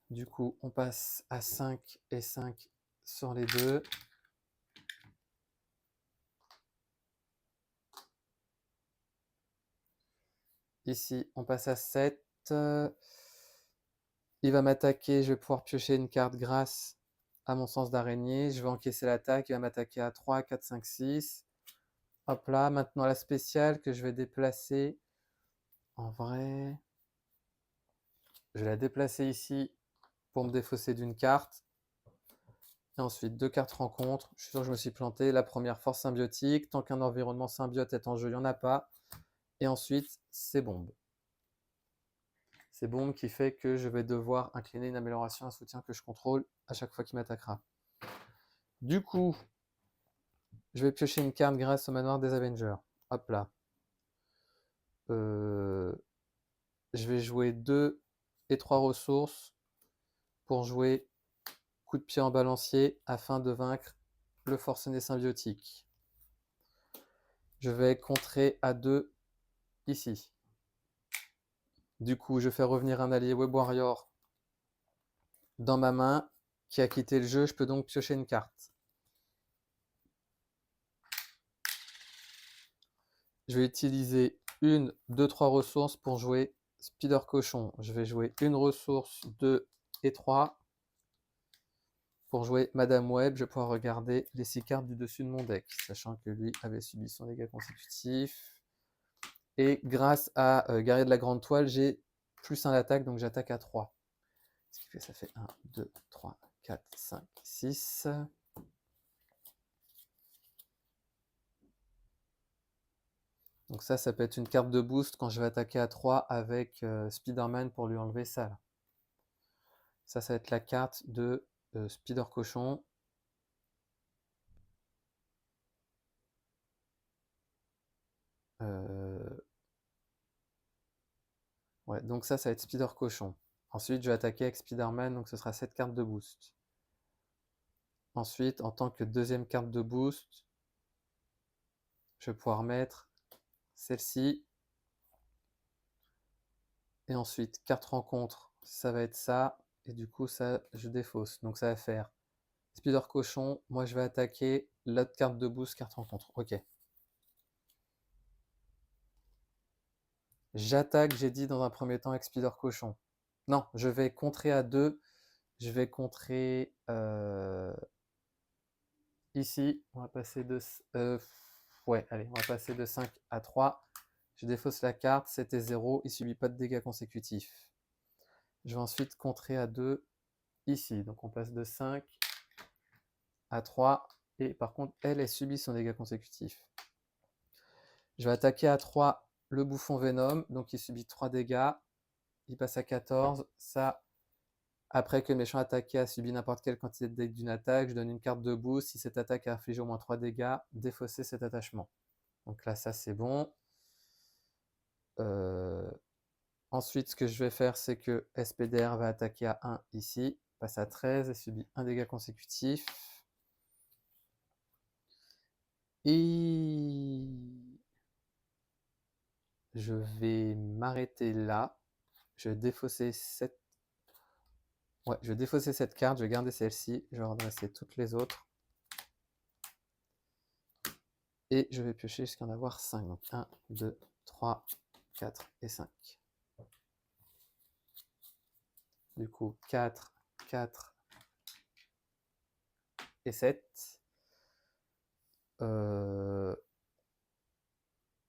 Du coup, on passe à 5 et 5 sur les deux. Ici, on passe à 7. Il va m'attaquer, je vais pouvoir piocher une carte grâce à mon sens d'araignée. Je vais encaisser l'attaque, il va m'attaquer à 3, 4, 5, 6. Hop là, maintenant la spéciale que je vais déplacer. En vrai, je vais la déplacer ici pour me défausser d'une carte. Et ensuite, 2 cartes rencontres. Je suis sûr que je me suis planté. La première, force symbiotique. Tant qu'un environnement symbiote est en jeu, il n'y en a pas. Et ensuite, c'est bombe. C'est bombe qui fait que je vais devoir incliner une amélioration, un soutien que je contrôle à chaque fois qu'il m'attaquera. Du coup, je vais piocher une carte grâce au manoir des Avengers. Hop là. Je vais jouer 2 et 3 ressources pour jouer coup de pied en balancier afin de vaincre le forcené symbiotique. Je vais contrer à 2 ici. Du coup, je fais revenir un allié Web Warrior dans ma main qui a quitté le jeu. Je peux donc piocher une carte. Je vais utiliser 1, 2, 3 ressources pour jouer Spider Cochon. Je vais jouer une ressource, 2 et 3. Pour jouer Madame Web, je vais pouvoir regarder les 6 cartes du dessus de mon deck, sachant que lui avait subi son dégât consécutif. Et grâce à Guerrier de la Grande Toile, j'ai plus 1 d'attaque, donc j'attaque à 3. Ce qui fait ça fait 1, 2, 3, 4, 5, 6. Donc ça peut être une carte de boost quand je vais attaquer à 3 avec Spider-Man pour lui enlever ça. Là. Ça va être la carte de Spider Cochon. Ouais, donc ça va être Spider Cochon. Ensuite, je vais attaquer avec Spider-Man, donc ce sera cette carte de boost. Ensuite, en tant que deuxième carte de boost, je vais pouvoir mettre celle-ci. Et ensuite, carte rencontre, ça va être ça. Et du coup, ça, je défausse. Donc ça va faire Spider Cochon. Moi, je vais attaquer l'autre carte de boost, carte rencontre. Ok. J'attaque, j'ai dit dans un premier temps avec Spider Cochon. Non, je vais contrer à 2. Je vais contrer ici. On va passer de... ouais, allez, on va passer de 5 à 3. Je défausse la carte, c'était 0. Il ne subit pas de dégâts consécutifs. Je vais ensuite contrer à 2 ici. Donc on passe de 5 à 3. Et par contre, elle subit son dégât consécutif. Je vais attaquer à 3 le bouffon Venom, donc il subit 3 dégâts. Il passe à 14. Ça, après que le méchant attaqué a subi n'importe quelle quantité de dégâts d'une attaque, je donne une carte de boost. Si cette attaque a infligé au moins 3 dégâts, défausser cet attachement. Donc là, ça c'est bon. Ensuite, ce que je vais faire, c'est que SPDR va attaquer à 1 ici, passe à 13 et subit un dégât consécutif. Et je vais m'arrêter là. Je vais défausser cette... Ouais, je vais défausser cette carte, je vais garder celle-ci, je vais redresser toutes les autres. Et je vais piocher jusqu'à en avoir 5. Donc 1, 2, 3, 4 et 5. Du coup, 4, 4 et 7.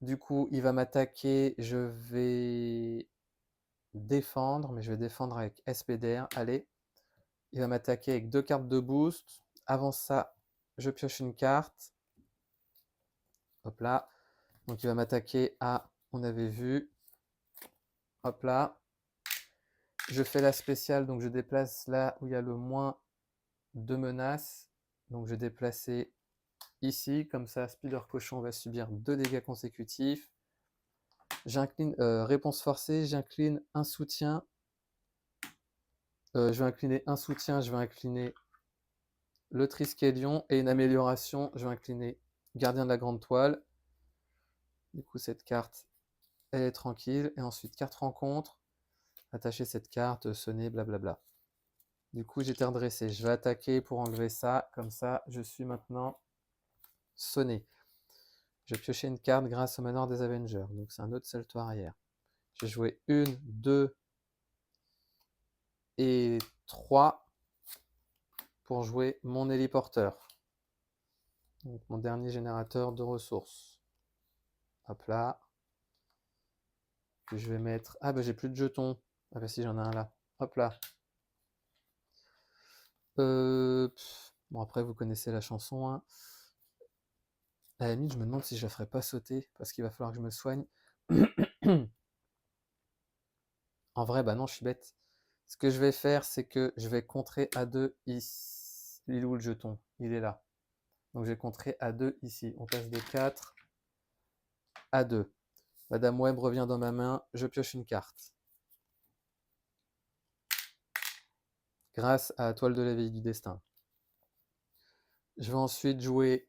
Du coup, il va m'attaquer, je vais défendre, mais je vais défendre avec SPDR. Allez, il va m'attaquer avec 2 cartes de boost. Avant ça, je pioche une carte. Hop là. Donc il va m'attaquer à, on avait vu. Hop là. Je fais la spéciale, donc je déplace là où il y a le moins de menaces. Donc je vais déplacer ici, comme ça Spider Cochon va subir 2 dégâts consécutifs. J'incline, réponse forcée, j'incline un soutien. Je vais incliner un soutien, je vais incliner le Triskelion et une amélioration, je vais incliner Gardien de la Grande Toile. Du coup, cette carte, elle est tranquille. Et ensuite, carte rencontre, attacher cette carte, sonner, blablabla. Du coup, j'étais redressé. Je vais attaquer pour enlever ça. Comme ça, je suis maintenant sonné. Je vais piocher une carte grâce au manoir des Avengers. Donc, c'est un autre salto arrière. J'ai joué 1, 2 et 3 pour jouer mon héliporteur. Donc, mon dernier générateur de ressources. Hop là. Que je vais mettre... Ah bah j'ai plus de jetons. Ah bah si, j'en ai un là. Hop là. Bon après vous connaissez la chanson. Hein. À la limite je me demande si je la ferai pas sauter. Parce qu'il va falloir que je me soigne. En vrai bah non je suis bête. Ce que je vais faire c'est que je vais contrer à 2 ici. Il est où le jeton? Il est là. Donc je vais contrer à 2 ici. On passe de 4 à 2. Madame Web revient dans ma main. Je pioche une carte. Grâce à la toile de la veille du destin. Je vais ensuite jouer...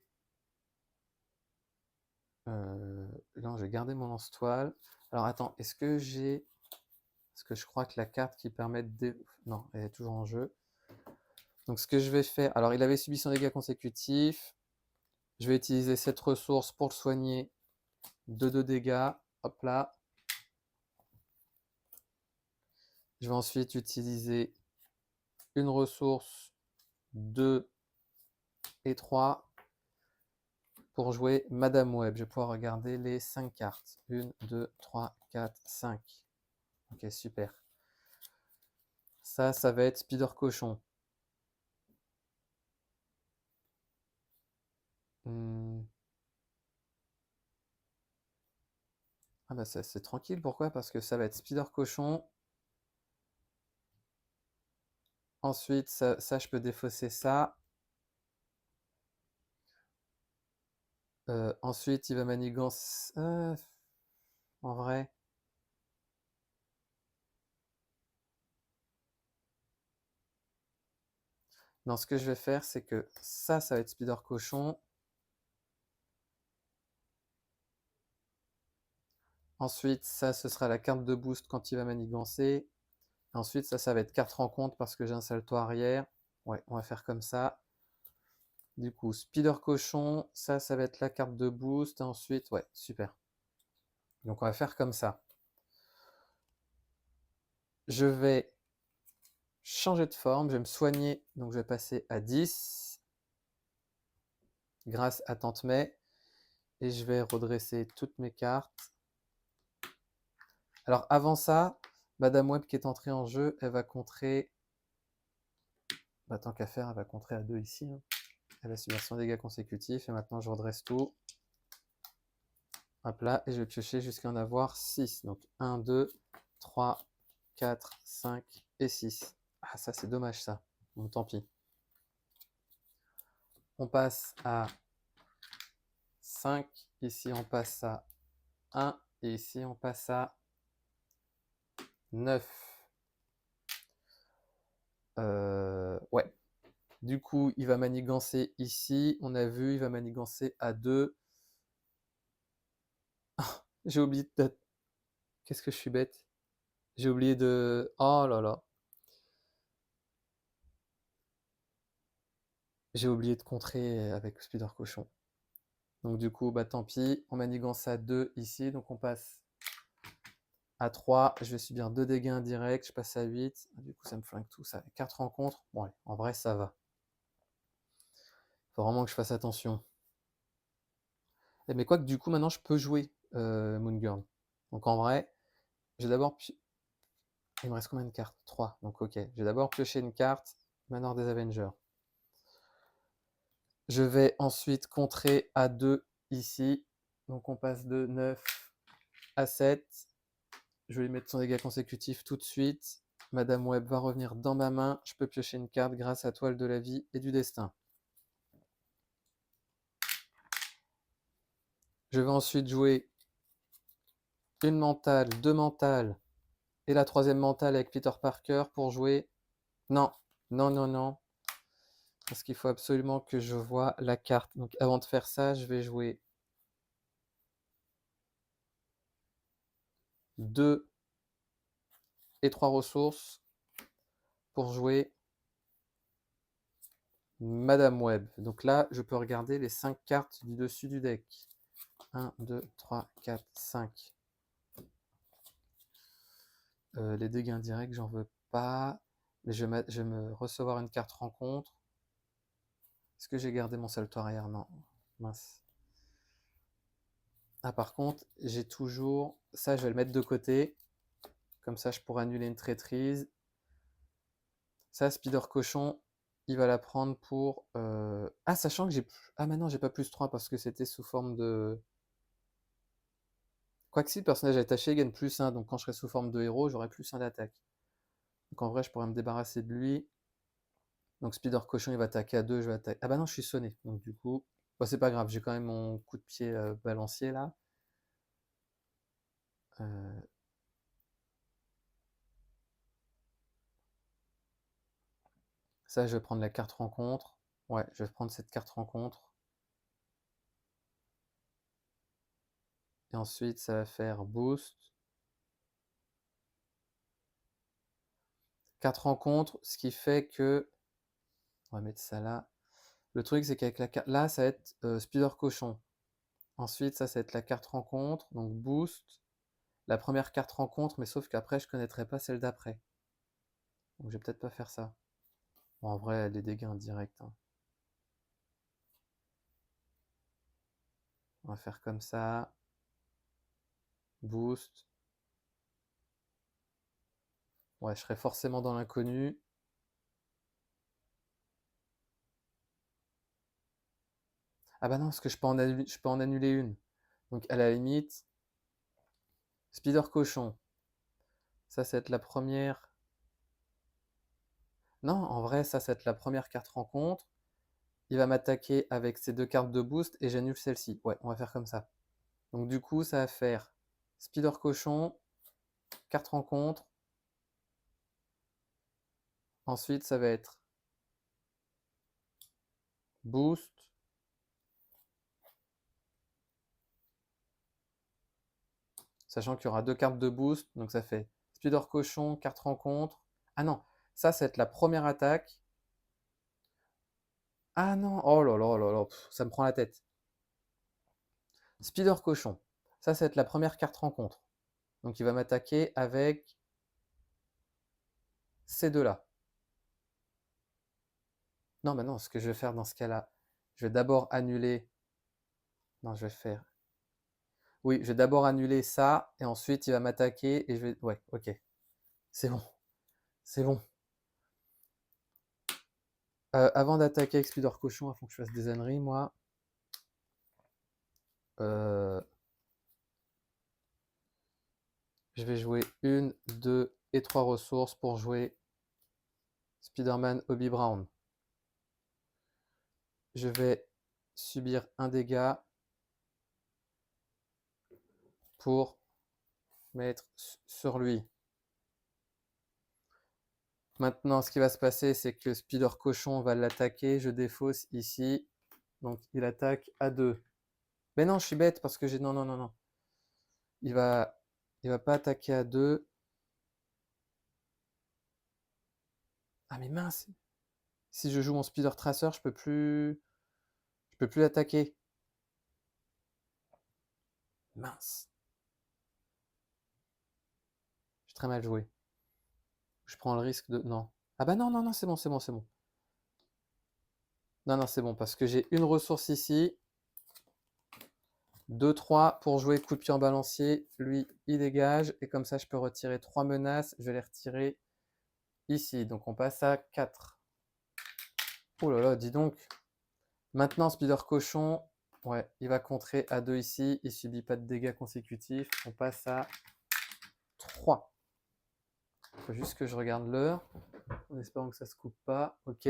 non, je vais garder mon lance-toile. Alors attends, est-ce que j'ai... Parce que je crois que la carte qui permet de... Non, elle est toujours en jeu. Donc ce que je vais faire... Alors il avait subi son dégât consécutif. Je vais utiliser cette ressource pour le soigner de 2 dégâts. Hop là. Je vais ensuite utiliser une ressource 2 et 3 pour jouer Madame Web. Je vais pouvoir regarder les 5 cartes. 1, 2, 3, 4, 5. Ok, super. Ça va être Spider Cochon. Ah bah c'est tranquille, pourquoi? Parce que ça va être Spider Cochon. Ensuite, ça je peux défausser ça. Ensuite, il va manigancer... en vrai... Non, ce que je vais faire, c'est que ça va être Spider Cochon. Ensuite, ça, ce sera la carte de boost quand il va manigancer. Ensuite, ça va être carte rencontre parce que j'ai un salto arrière. Ouais, on va faire comme ça. Du coup, Spider Cochon, ça va être la carte de boost. Et ensuite, ouais, super. Donc, on va faire comme ça. Je vais changer de forme, je vais me soigner, donc je vais passer à 10 grâce à Tante May et je vais redresser toutes mes cartes. Alors avant ça, Madame Web qui est entrée en jeu, elle va contrer, bah, tant qu'à faire, elle va contrer à 2 ici. Hein. Elle va subir son dégât consécutif et maintenant je redresse tout. Hop là, et je vais piocher jusqu'à en avoir 6. Donc 1, 2, 3, 4, 5 et 6. Ah, ça c'est dommage ça. Bon, tant pis. On passe à 5. Ici on passe à 1. Et ici on passe à 9. Ouais. Du coup, il va manigancer ici. On a vu, il va manigancer à 2. J'ai oublié de... Qu'est-ce que je suis bête. J'ai oublié de... Oh là là. J'ai oublié de contrer avec Spider Cochon. Donc du coup, bah tant pis. On manigance à 2 ici. Donc on passe à 3. Je vais subir 2 dégâts indirects. Je passe à 8. Du coup, ça me flingue tout. Ça fait 4 rencontres. Bon, allez, en vrai, ça va. Faut vraiment que je fasse attention. Mais quoi que du coup, maintenant, je peux jouer Moon Girl. Donc en vrai, j'ai d'abord... Il me reste combien de cartes? 3. Donc ok. J'ai d'abord pioché une carte. Manor des Avengers. Je vais ensuite contrer à 2 ici. Donc on passe de 9 à 7. Je vais lui mettre son dégât consécutif tout de suite. Madame Web va revenir dans ma main. Je peux piocher une carte grâce à Toile de la vie et du destin. Je vais ensuite jouer une mentale, 2 mentales et la troisième mentale avec Peter Parker pour jouer... Non, non, non, non. Parce qu'il faut absolument que je voie la carte. Donc avant de faire ça, je vais jouer 2 et 3 ressources pour jouer Madame Web. Donc là, je peux regarder les 5 cartes du dessus du deck. 1, 2, 3, 4, 5. Les dégâts indirects, j'en veux pas. Mais je vais me recevoir une carte rencontre. Est-ce que j'ai gardé mon salto arrière? Non. Mince. Ah, par contre, j'ai toujours... Ça, je vais le mettre de côté. Comme ça, je pourrais annuler une traîtrise. Ça, Spider Cochon, il va la prendre pour... Ah, sachant que j'ai... Ah, maintenant, j'ai pas plus 3 parce que c'était sous forme de... Quoique si le personnage attaché gagne plus 1, donc quand je serai sous forme de héros, j'aurai plus 1 d'attaque. Donc en vrai, je pourrais me débarrasser de lui. Donc Spider Cochon, il va attaquer à 2, je vais attaquer... Ah bah non, je suis sonné. Donc du coup, bon, c'est pas grave, j'ai quand même mon coup de pied balancier là. Euh, Ça, je vais prendre la carte rencontre. Ouais, je vais prendre cette carte rencontre. Et ensuite, ça va faire boost. 4 rencontres, ce qui fait que... On va mettre ça là. Le truc, c'est qu'avec la carte... Là, ça va être Spider Cochon. Ensuite, ça va être la carte rencontre. Donc boost. La première carte rencontre, mais sauf qu'après, je ne connaîtrai pas celle d'après. Donc je vais peut-être pas faire ça. Bon, en vrai, les dégâts indirects, hein. On va faire comme ça. Boost. Ouais, je serai forcément dans l'inconnu. Ah bah non, parce que je peux en annuler une. Donc à la limite, Spider Cochon. Ça, c'est être la première. Non, en vrai, ça, c'est être la première carte rencontre. Il va m'attaquer avec ces 2 cartes de boost et j'annule celle-ci. Ouais, on va faire comme ça. Donc du coup, ça va faire Spider Cochon, carte rencontre. Ensuite, ça va être boost. Sachant qu'il y aura 2 cartes de boost. Donc ça fait Spider Cochon, carte rencontre. Ah non, ça, c'est être la première attaque. Ah non, oh là là là là, ça me prend la tête. Spider Cochon. Ça, c'est être la première carte rencontre. Donc il va m'attaquer avec ces deux-là. Non, mais non, ce que je vais faire dans ce cas-là, je vais d'abord annuler. Non, je vais faire. Oui, je vais d'abord annuler ça, et ensuite il va m'attaquer, et je vais. Ouais, ok. C'est bon. C'est bon. Avant d'attaquer avec Spider Cochon, il faut que je fasse des âneries, moi. Euh, Je vais jouer 1, 2 et 3 ressources pour jouer Spider-Man Hobie Brown. Je vais subir un dégât pour mettre sur lui. Maintenant, ce qui va se passer, c'est que Spider Cochon va l'attaquer. Je défausse ici. Donc, il attaque à 2. Mais non, je suis bête parce que j'ai... Non, non, non, non. Il va pas attaquer à 2. Ah, mais mince. Si je joue mon Spider Tracer, je peux plus l'attaquer. Mince. J'ai très mal joué. Je prends le risque de... Non. Ah bah non, non, non, c'est bon, c'est bon, c'est bon. Non, non, c'est bon, parce que j'ai une ressource ici. 2, 3 pour jouer coup de pied en balancier. Lui, il dégage. Et comme ça, je peux retirer 3 menaces. Je vais les retirer ici. Donc, on passe à 4. Oh là là, dis donc. Maintenant, Spider Cochon, ouais, il va contrer à 2 ici. Il subit pas de dégâts consécutifs. On passe à 3. Il faut juste que je regarde l'heure. En espérant que ça se coupe pas. Ok.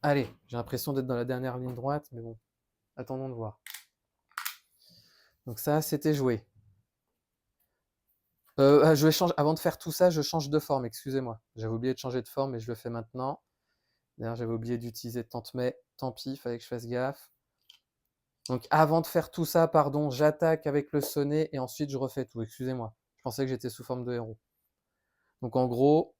Allez, j'ai l'impression d'être dans la dernière ligne droite. Mais bon, attendons de voir. Donc ça, c'était joué. Je vais changer. Avant de faire tout ça, je change de forme, excusez-moi. J'avais oublié de changer de forme et je le fais maintenant. D'ailleurs, j'avais oublié d'utiliser Tante May. Tant pis, il fallait que je fasse gaffe. Donc avant de faire tout ça, pardon, j'attaque avec le sonnet et ensuite je refais tout. Excusez-moi. Je pensais que j'étais sous forme de héros. Donc en gros,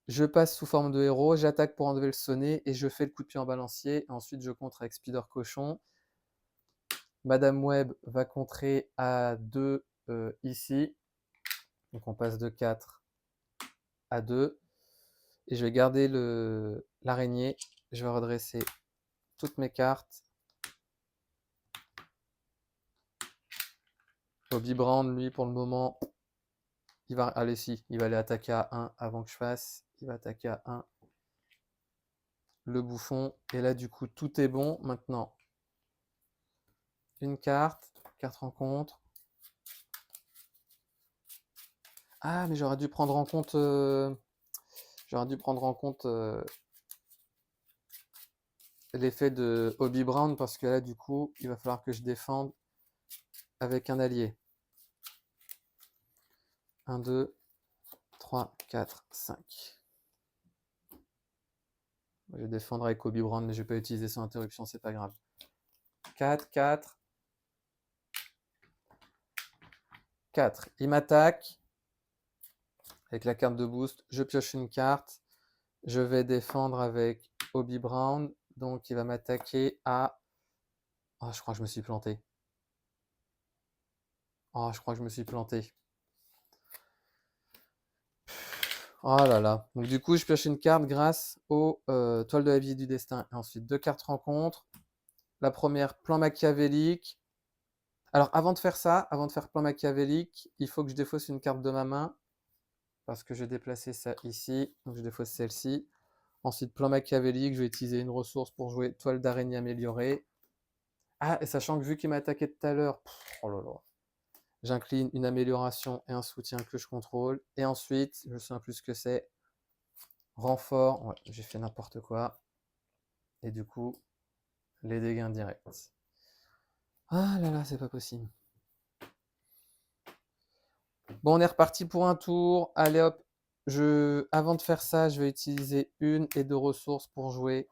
je passe sous forme de héros, j'attaque pour enlever le sonnet et je fais le coup de pied en balancier. Et ensuite, je contre avec Spider Cochon. Madame Web va contrer à 2 ici. Donc on passe de 4 à 2. Et je vais garder l'araignée. Je vais redresser toutes mes cartes. Hobie Brown, lui, pour le moment, il va aller il va aller attaquer à 1 avant que je fasse. Il va attaquer à 1. Le bouffon. Et là, du coup, tout est bon. Maintenant, une carte rencontre. Ah, mais j'aurais dû prendre en compte... l'effet de Hobie Brown parce que là, du coup, il va falloir que je défende avec un allié. 1, 2, 3, 4, 5. Je vais défendre avec Hobie Brown, mais je ne vais pas utiliser son interruption, c'est pas grave. 4, 4. 4. Il m'attaque. Avec la carte de boost, je pioche une carte. Je vais défendre avec Hobie Brown. Donc, il va m'attaquer à... Oh, je crois que je me suis planté. Oh, je crois que je me suis planté. Oh là là. Donc, du coup, je pioche une carte grâce aux toiles de la vie et du destin. Et ensuite, 2 cartes rencontres. La première, plan machiavélique. Alors, avant de faire ça, avant de faire plan machiavélique, il faut que je défausse une carte de ma main. Parce que je vais déplacer ça ici. Donc, je défausse celle-ci. Ensuite, plan machiavélique, je vais utiliser une ressource pour jouer toile d'araignée améliorée. Ah, et sachant que vu qu'il m'a attaqué tout à l'heure, oh là là, j'incline une amélioration et un soutien que je contrôle. Et ensuite, je sais plus ce que c'est. Renfort, ouais, j'ai fait n'importe quoi. Et du coup, les dégâts indirects. Ah là là, c'est pas possible. Bon, on est reparti pour un tour. Allez hop, avant de faire ça, je vais utiliser 1 et 2 ressources pour jouer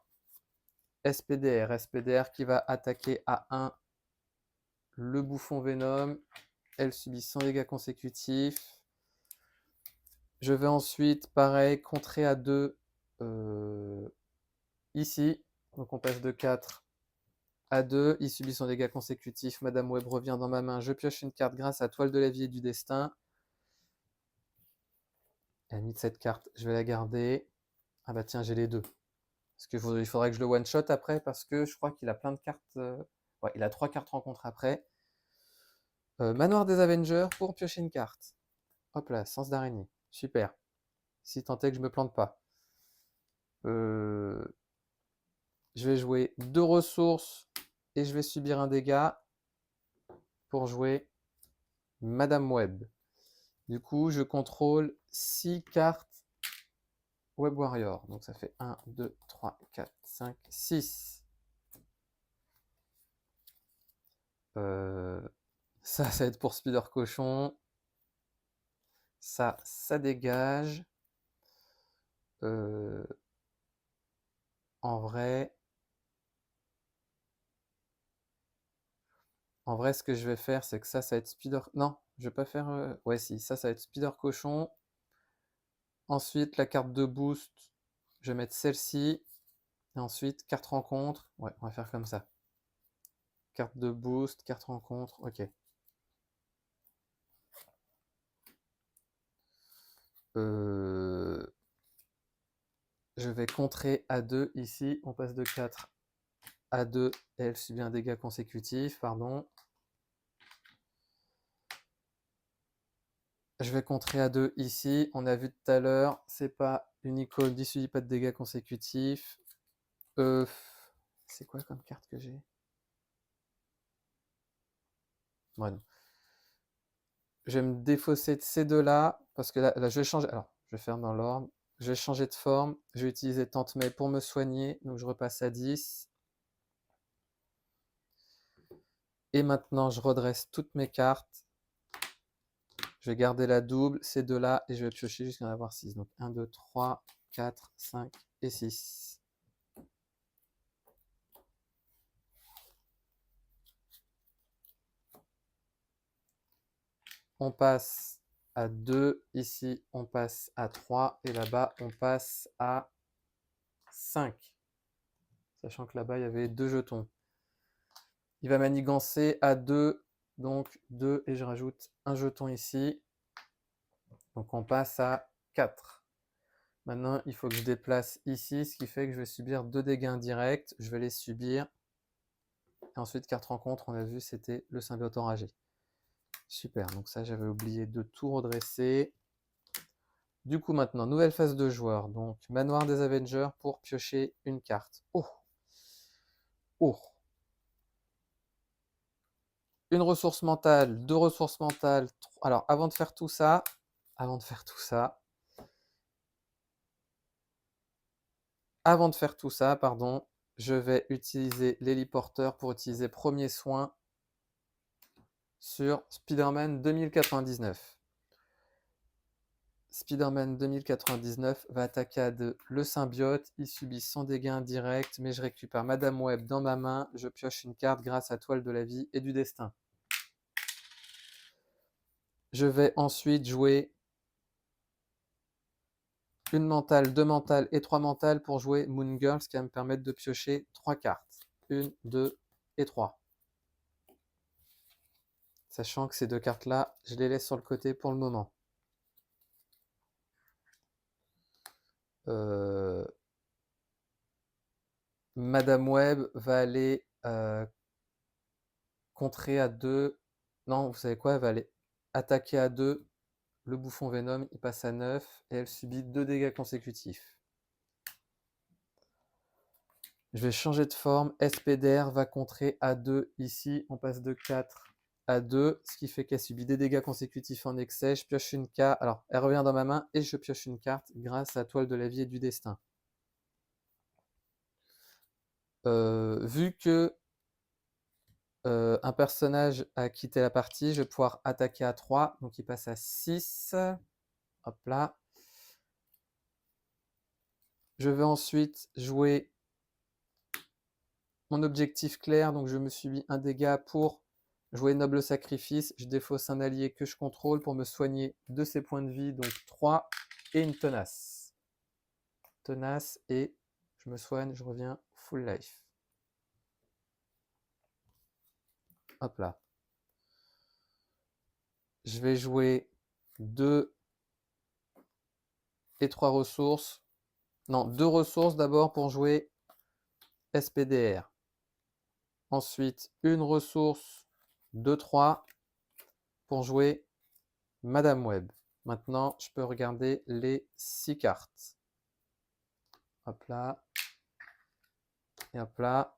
SPDR. SPDR qui va attaquer à 1 le bouffon Venom. Elle subit 100 dégâts consécutifs. Je vais ensuite, pareil, contrer à 2 ici. Donc on passe de 4 à 2. Il subit son dégât consécutif. Madame Web revient dans ma main. Je pioche une carte grâce à Toile de la vie et du destin. Elle a mis de cette carte. Je vais la garder. Ah bah tiens, j'ai les deux. Parce qu'il faudrait que je le one-shot après parce que je crois qu'il a plein de cartes. Ouais, il a 3 cartes rencontres après. Manoir des Avengers pour piocher une carte. Hop là, sens d'araignée. Super. Si tant est que je me plante pas. Je vais jouer 2 ressources et je vais subir un dégât pour jouer Madame Web. Du coup, je contrôle 6 cartes Web Warrior. Donc ça fait 1, 2, 3, 4, 5, 6. Ça va être pour Spider Cochon. Ça dégage. En vrai, ce que je vais faire, c'est que ça va être Spider... Non, je vais pas faire... Ouais, si, ça va être Spider Cochon. Ensuite, la carte de boost, je vais mettre celle-ci. Et ensuite, carte rencontre. Ouais, on va faire comme ça. Carte de boost, carte rencontre, ok. Je vais contrer A2 ici. On passe de 4 à 2 et elle subit un dégât consécutif, pardon. Je vais contrer A2 ici. On a vu tout à l'heure, c'est pas une icône, il subit pas de dégâts consécutifs. C'est quoi comme carte que j'ai? Ouais, non. Je vais me défausser de ces deux-là, parce que là, je vais changer. Alors, je vais faire dans l'ordre. Je vais changer de forme. Je vais utiliser Tante May pour me soigner. Donc, je repasse à 10. Et maintenant, je redresse toutes mes cartes. Je vais garder la double, ces deux-là, et je vais piocher jusqu'à en avoir 6. Donc 1, 2, 3, 4, 5 et 6. On passe à 2. Ici, on passe à 3. Et là-bas, on passe à 5. Sachant que là-bas, il y avait 2 jetons. Il va manigancer à 2. Donc 2 et je rajoute un jeton ici. Donc on passe à 4. Maintenant, il faut que je déplace ici, ce qui fait que je vais subir 2 dégâts indirects. Je vais les subir. Et ensuite, carte rencontre, on a vu, c'était le symbiote enragé. Super, donc ça, j'avais oublié de tout redresser. Du coup, maintenant, nouvelle phase de joueur. Donc, manoir des Avengers pour piocher une carte. Oh! Oh! Une ressource mentale, 2 ressources mentales. Alors, avant de faire tout ça, pardon, je vais utiliser l'héliporteur pour utiliser premier soin sur Spider-Man 2099. Spider-Man 2099 va attaquer à 2 le symbiote. Il subit 100 dégâts indirects, mais je récupère Madame Web dans ma main. Je pioche une carte grâce à Toile de la vie et du destin. Je vais ensuite jouer une mentale, 2 mentales et 3 mentales pour jouer Moon Girl, ce qui va me permettre de piocher 3 cartes. 1, 2 et 3. Sachant que ces 2 cartes-là, je les laisse sur le côté pour le moment. Madame Web va aller contrer à 2. Non, vous savez quoi? Elle va aller attaquer à 2. Le bouffon Venom, il passe à 9 et elle subit 2 dégâts consécutifs. Je vais changer de forme. SPDR va contrer à 2 ici. On passe de 4 à 2, ce qui fait qu'elle subit des dégâts consécutifs en excès. Je pioche une carte. Alors, elle revient dans ma main et je pioche une carte grâce à Toile de la vie et du destin. Vu que un personnage a quitté la partie, je vais pouvoir attaquer à 3. Donc, il passe à 6. Hop là. Je vais ensuite jouer mon objectif clair. Donc, je me subis un dégât pour jouer Noble Sacrifice. Je défausse un allié que je contrôle pour me soigner de ses points de vie. Donc, 3 et une tenace. Tenace et je me soigne, je reviens full life. Hop là. Je vais jouer 2 et 3 ressources. Non, 2 ressources d'abord pour jouer SPDR. Ensuite, une ressource, 2, 3 pour jouer Madame Web. Maintenant, je peux regarder les 6 cartes. Hop là. Et hop là.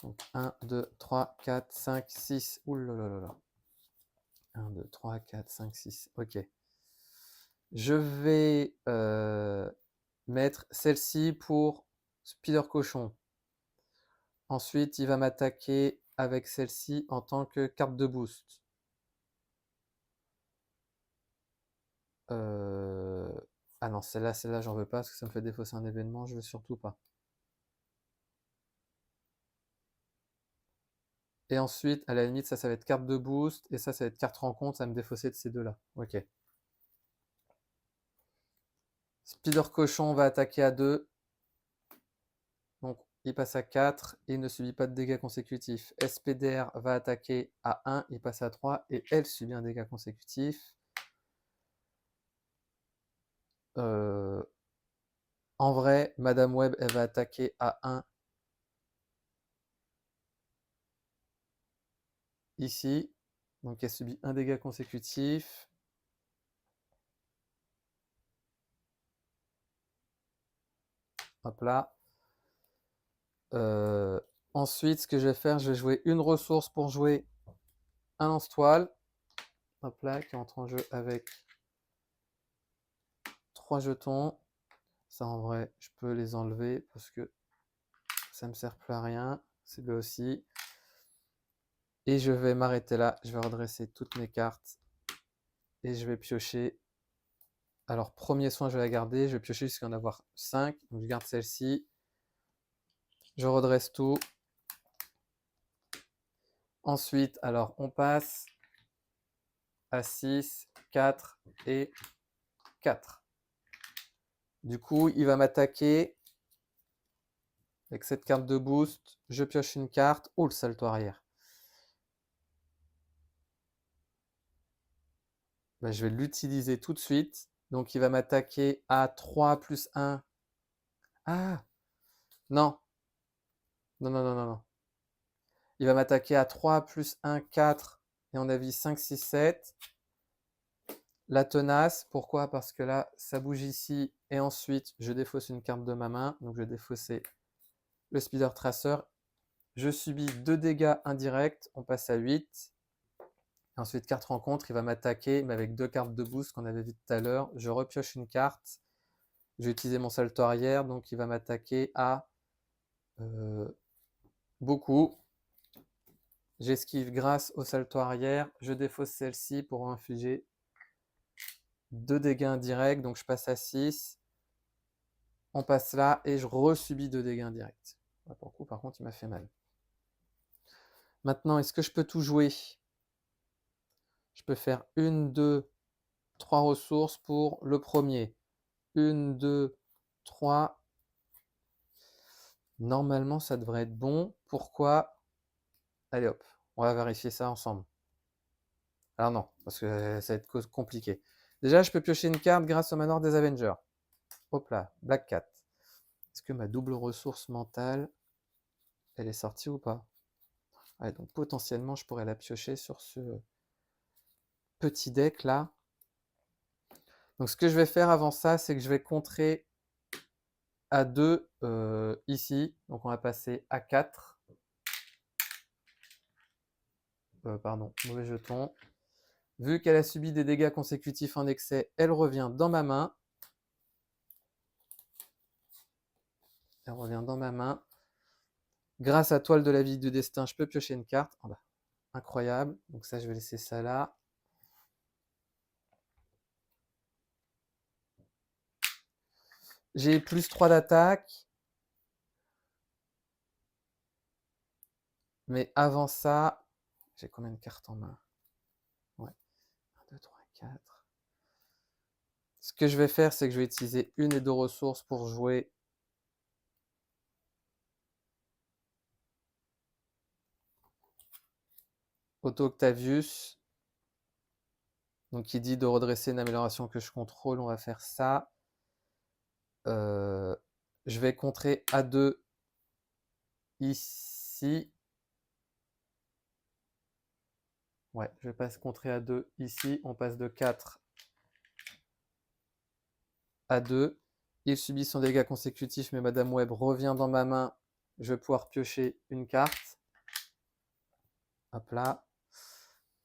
Donc 1, 2, 3, 4, 5, 6. Ouh là là là là. 1, 2, 3, 4, 5, 6. Ok. Je vais mettre celle-ci pour Spider Cochon. Ensuite, il va m'attaquer avec celle-ci en tant que carte de boost. Ah non, celle-là, j'en veux pas parce que ça me fait défausser un événement, je veux surtout pas. Et ensuite, à la limite, ça va être carte de boost, et ça va être carte rencontre, ça va me défausser de ces deux-là. Ok. Spider Cochon va attaquer à 2. Donc, il passe à 4 et il ne subit pas de dégâts consécutifs. SPDR va attaquer à 1, il passe à 3 et elle subit un dégât consécutif. En vrai, Madame Web, elle va attaquer à 1 ici. Donc, elle subit un dégât consécutif. Hop là. Ensuite, ce que je vais faire, je vais jouer une ressource pour jouer un lance-toile. Hop là, qui entre en jeu avec 3 jetons. Ça, en vrai, je peux les enlever parce que ça me sert plus à rien. C'est là aussi. Et je vais m'arrêter là. Je vais redresser toutes mes cartes. Et je vais piocher. Alors, premier soin, je vais la garder. Je vais piocher jusqu'à en avoir 5. Donc, je garde celle-ci. Je redresse tout. Ensuite, alors, on passe à 6, 4 et 4. Du coup, il va m'attaquer avec cette carte de boost. Je pioche une carte. Oh, le salto arrière. Ben, je vais l'utiliser tout de suite. Donc, il va m'attaquer à 3 plus 1. Ah, non. Non, non, non, non, non. Il va m'attaquer à 3 plus 1, 4. Et on a vu 5, 6, 7. La tenace, pourquoi? Parce que là, ça bouge ici. Et ensuite, je défausse une carte de ma main. Donc, je vais défausser le Speeder Tracer. Je subis 2 dégâts indirects. On passe à 8. Ensuite, carte rencontre, il va m'attaquer, mais avec 2 cartes de boost qu'on avait vu tout à l'heure. Je repioche une carte. Je vais utiliser mon salto arrière, donc il va m'attaquer à beaucoup. J'esquive grâce au salto arrière. Je défausse celle-ci pour infliger 2 dégâts indirects, donc je passe à 6. On passe là et je resubis 2 dégâts indirects. Pour le coup, par contre, il m'a fait mal. Maintenant, est-ce que je peux tout jouer? Je peux faire 1, 2, 3 ressources pour le premier. 1, 2, 3. Normalement, ça devrait être bon. Pourquoi? Allez hop, on va vérifier ça ensemble. Alors non, parce que ça va être compliqué. Déjà, je peux piocher une carte grâce au manoir des Avengers. Hop là, Black Cat. Est-ce que ma double ressource mentale, elle est sortie ou pas? Ouais, donc potentiellement, je pourrais la piocher sur ce petit deck là. Donc ce que je vais faire avant ça, c'est que je vais contrer à 2 ici. Donc on va passer à 4. Pardon, mauvais jeton. Vu qu'elle a subi des dégâts consécutifs en excès, elle revient dans ma main. Elle revient dans ma main. Grâce à Toile de la vie du destin, je peux piocher une carte. Oh bah, incroyable. Donc ça, je vais laisser ça là. J'ai plus 3 d'attaque. Mais avant ça, j'ai combien de cartes en main? Ouais. 1, 2, 3, 4. Ce que je vais faire, c'est que je vais utiliser une et deux ressources pour jouer Otto Octavius. Donc, qui dit de redresser une amélioration que je contrôle, on va faire ça. Je vais contrer A2 ici. Ouais, je passe contrer A2 ici. On passe de 4 à 2. Il subit son dégât consécutif, mais Madame Web revient dans ma main. Je vais pouvoir piocher une carte. Hop là.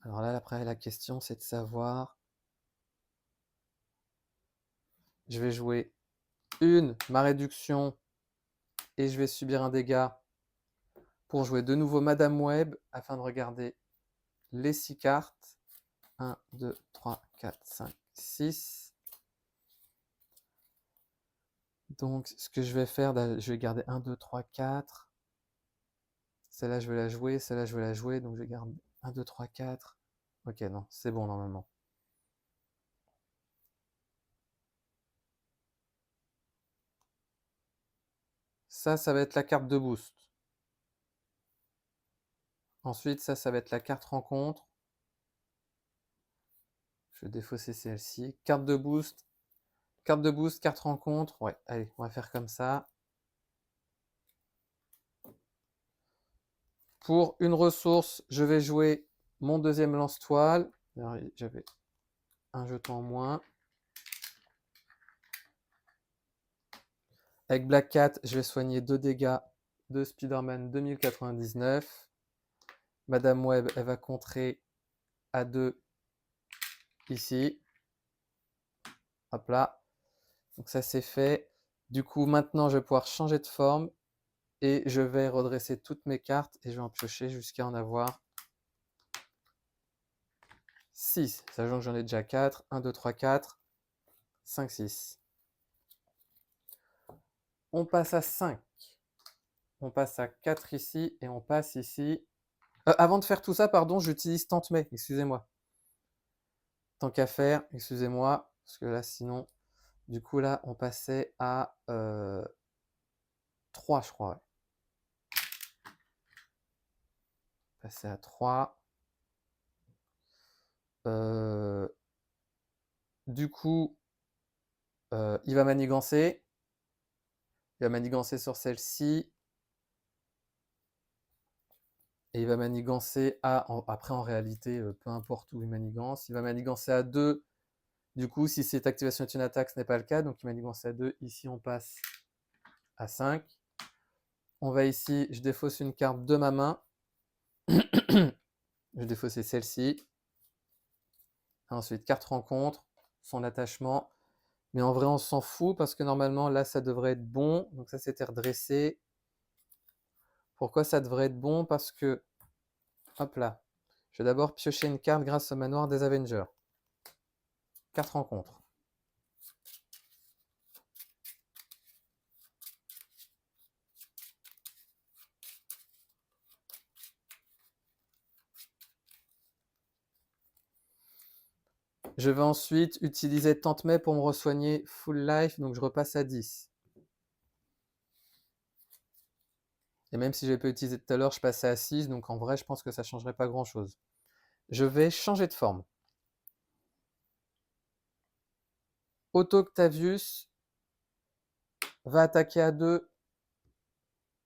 Alors là, après, la question, c'est de savoir... Je vais jouer ma réduction et je vais subir un dégât pour jouer de nouveau Madame Web afin de regarder les 6 cartes. 1, 2, 3, 4, 5, 6. Donc, ce que je vais faire, je vais garder 1, 2, 3, 4. Celle-là, je vais la jouer. Celle-là, je vais la jouer. Donc, je garde 1, 2, 3, 4. Ok, non, c'est bon normalement. Ça va être la carte de boost. Ensuite, ça va être la carte rencontre. Je vais défausser celle-ci. Carte de boost, carte rencontre. Ouais, allez, on va faire comme ça. Pour une ressource, je vais jouer mon deuxième lance-toile. J'avais un jeton en moins. Avec Black Cat, je vais soigner 2 dégâts de Spider-Man 2099. Madame Web, elle va contrer à 2 ici. Hop là. Donc ça, c'est fait. Du coup, maintenant, je vais pouvoir changer de forme et je vais redresser toutes mes cartes et je vais en piocher jusqu'à en avoir 6. Sachant que j'en ai déjà 4. 1, 2, 3, 4, 5, 6. On passe à 5. On passe à 4 ici et on passe ici. Avant de faire tout ça, pardon, j'utilise Tante May, excusez-moi. Tant qu'à faire, excusez-moi, parce que là, sinon, du coup, là, on passait à 3, je crois. Ouais. Passer à 3. Du coup, il va manigancer. Il va manigancer sur celle-ci. Et il va manigancer à... Après, en réalité, peu importe où il manigance. Il va manigancer à 2. Du coup, si cette activation est une attaque, ce n'est pas le cas. Donc, il manigance à 2. Ici, on passe à 5. On va ici, je défausse une carte de ma main. Je vais défausser celle-ci. Ensuite, carte rencontre, son attachement. Mais en vrai, on s'en fout parce que normalement, là, ça devrait être bon. Donc ça, c'était redressé. Pourquoi ça devrait être bon? Parce que, hop là, je vais d'abord piocher une carte grâce au manoir des Avengers. Carte rencontre. Je vais ensuite utiliser Tante May pour me resoigner full life, donc je repasse à 10. Et même si je l'ai pas utilisé tout à l'heure, je passais à 6, donc en vrai, je pense que ça ne changerait pas grand-chose. Je vais changer de forme. Otto Octavius va attaquer à 2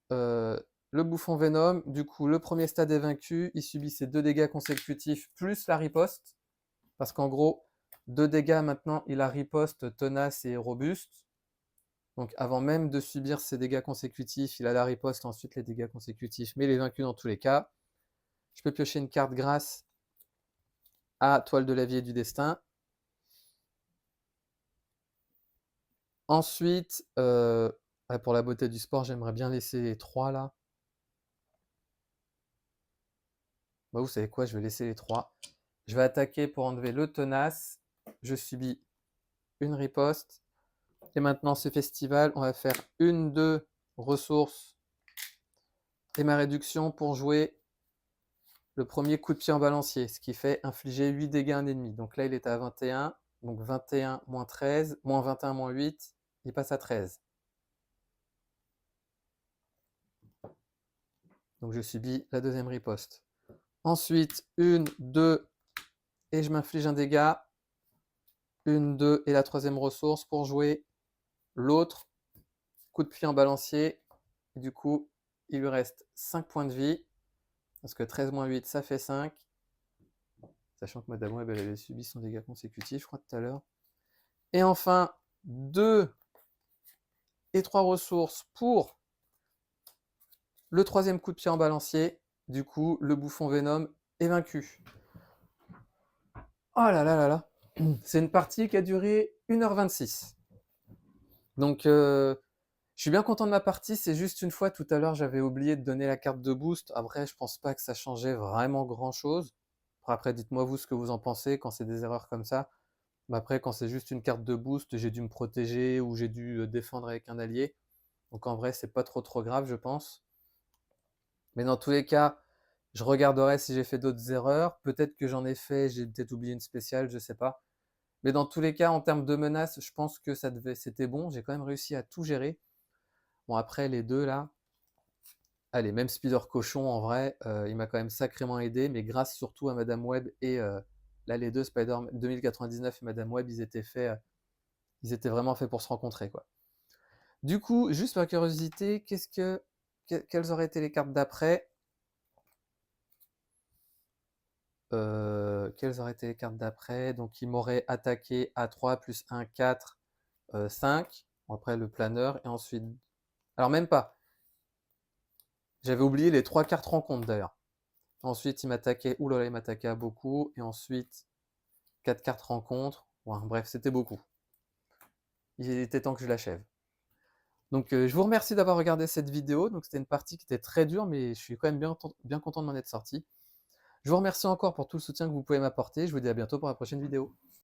le bouffon Venom. Du coup, le premier stade est vaincu. Il subit ses 2 dégâts consécutifs plus la riposte. Parce qu'en gros, 2 dégâts maintenant, il a riposte, tenace et robuste. Donc avant même de subir ses dégâts consécutifs, il a la riposte, ensuite les dégâts consécutifs, mais il est vaincu dans tous les cas. Je peux piocher une carte grâce à Toile de la vie et du destin. Ensuite, pour la beauté du sport, j'aimerais bien laisser les 3 là. Bah, vous savez quoi, je vais laisser les 3. Je vais attaquer pour enlever le tenace. Je subis une riposte. Et maintenant, ce festival, on va faire 1, 2 ressources et ma réduction pour jouer le premier coup de pied en balancier, ce qui fait infliger 8 dégâts à un ennemi. Donc là, il est à 21. Donc 21 moins 13, moins 21 moins 8, il passe à 13. Donc je subis la deuxième riposte. Ensuite, 1, 2, et je m'inflige un dégât. 1, 2, et la troisième ressource pour jouer l'autre coup de pied en balancier. Et du coup, il lui reste 5 points de vie. Parce que 13 moins 8, ça fait 5. Sachant que Madame Web, elle avait subi son dégât consécutif, je crois, tout à l'heure. Et enfin, 2 et 3 ressources pour le troisième coup de pied en balancier. Du coup, le bouffon Venom est vaincu. Oh là là là là. C'est une partie qui a duré 1h26. Donc, je suis bien content de ma partie. C'est juste une fois, tout à l'heure, j'avais oublié de donner la carte de boost. Après, je pense pas que ça changeait vraiment grand-chose. Après, dites-moi vous ce que vous en pensez quand c'est des erreurs comme ça. Mais après, quand c'est juste une carte de boost, j'ai dû me protéger ou j'ai dû défendre avec un allié. Donc en vrai, c'est pas trop grave, je pense. Mais dans tous les cas, je regarderai si j'ai fait d'autres erreurs. Peut-être que j'en ai fait, j'ai peut-être oublié une spéciale, je sais pas. Mais dans tous les cas, en termes de menaces, je pense que c'était bon. J'ai quand même réussi à tout gérer. Bon, après, les deux là, allez, même Spider Cochon, en vrai, il m'a quand même sacrément aidé, mais grâce surtout à Madame Web et là, les deux, Spider 2099 et Madame Web, ils étaient vraiment faits pour se rencontrer, quoi. Du coup, juste par curiosité, quelles auraient été les cartes d'après? Quelles auraient été les cartes d'après? Donc, il m'aurait attaqué à 3 plus 1, 4, 5. Bon, après, le planeur. Et ensuite. Alors, même pas. J'avais oublié les 3 cartes rencontres d'ailleurs. Ensuite, il m'attaquait. Ouh là là, il m'attaquait à beaucoup. Et ensuite, 4 cartes rencontres. Ouais, bref, c'était beaucoup. Il était temps que je l'achève. Donc, je vous remercie d'avoir regardé cette vidéo. Donc, c'était une partie qui était très dure, mais je suis quand même bien content de m'en être sorti. Je vous remercie encore pour tout le soutien que vous pouvez m'apporter. Je vous dis à bientôt pour la prochaine vidéo.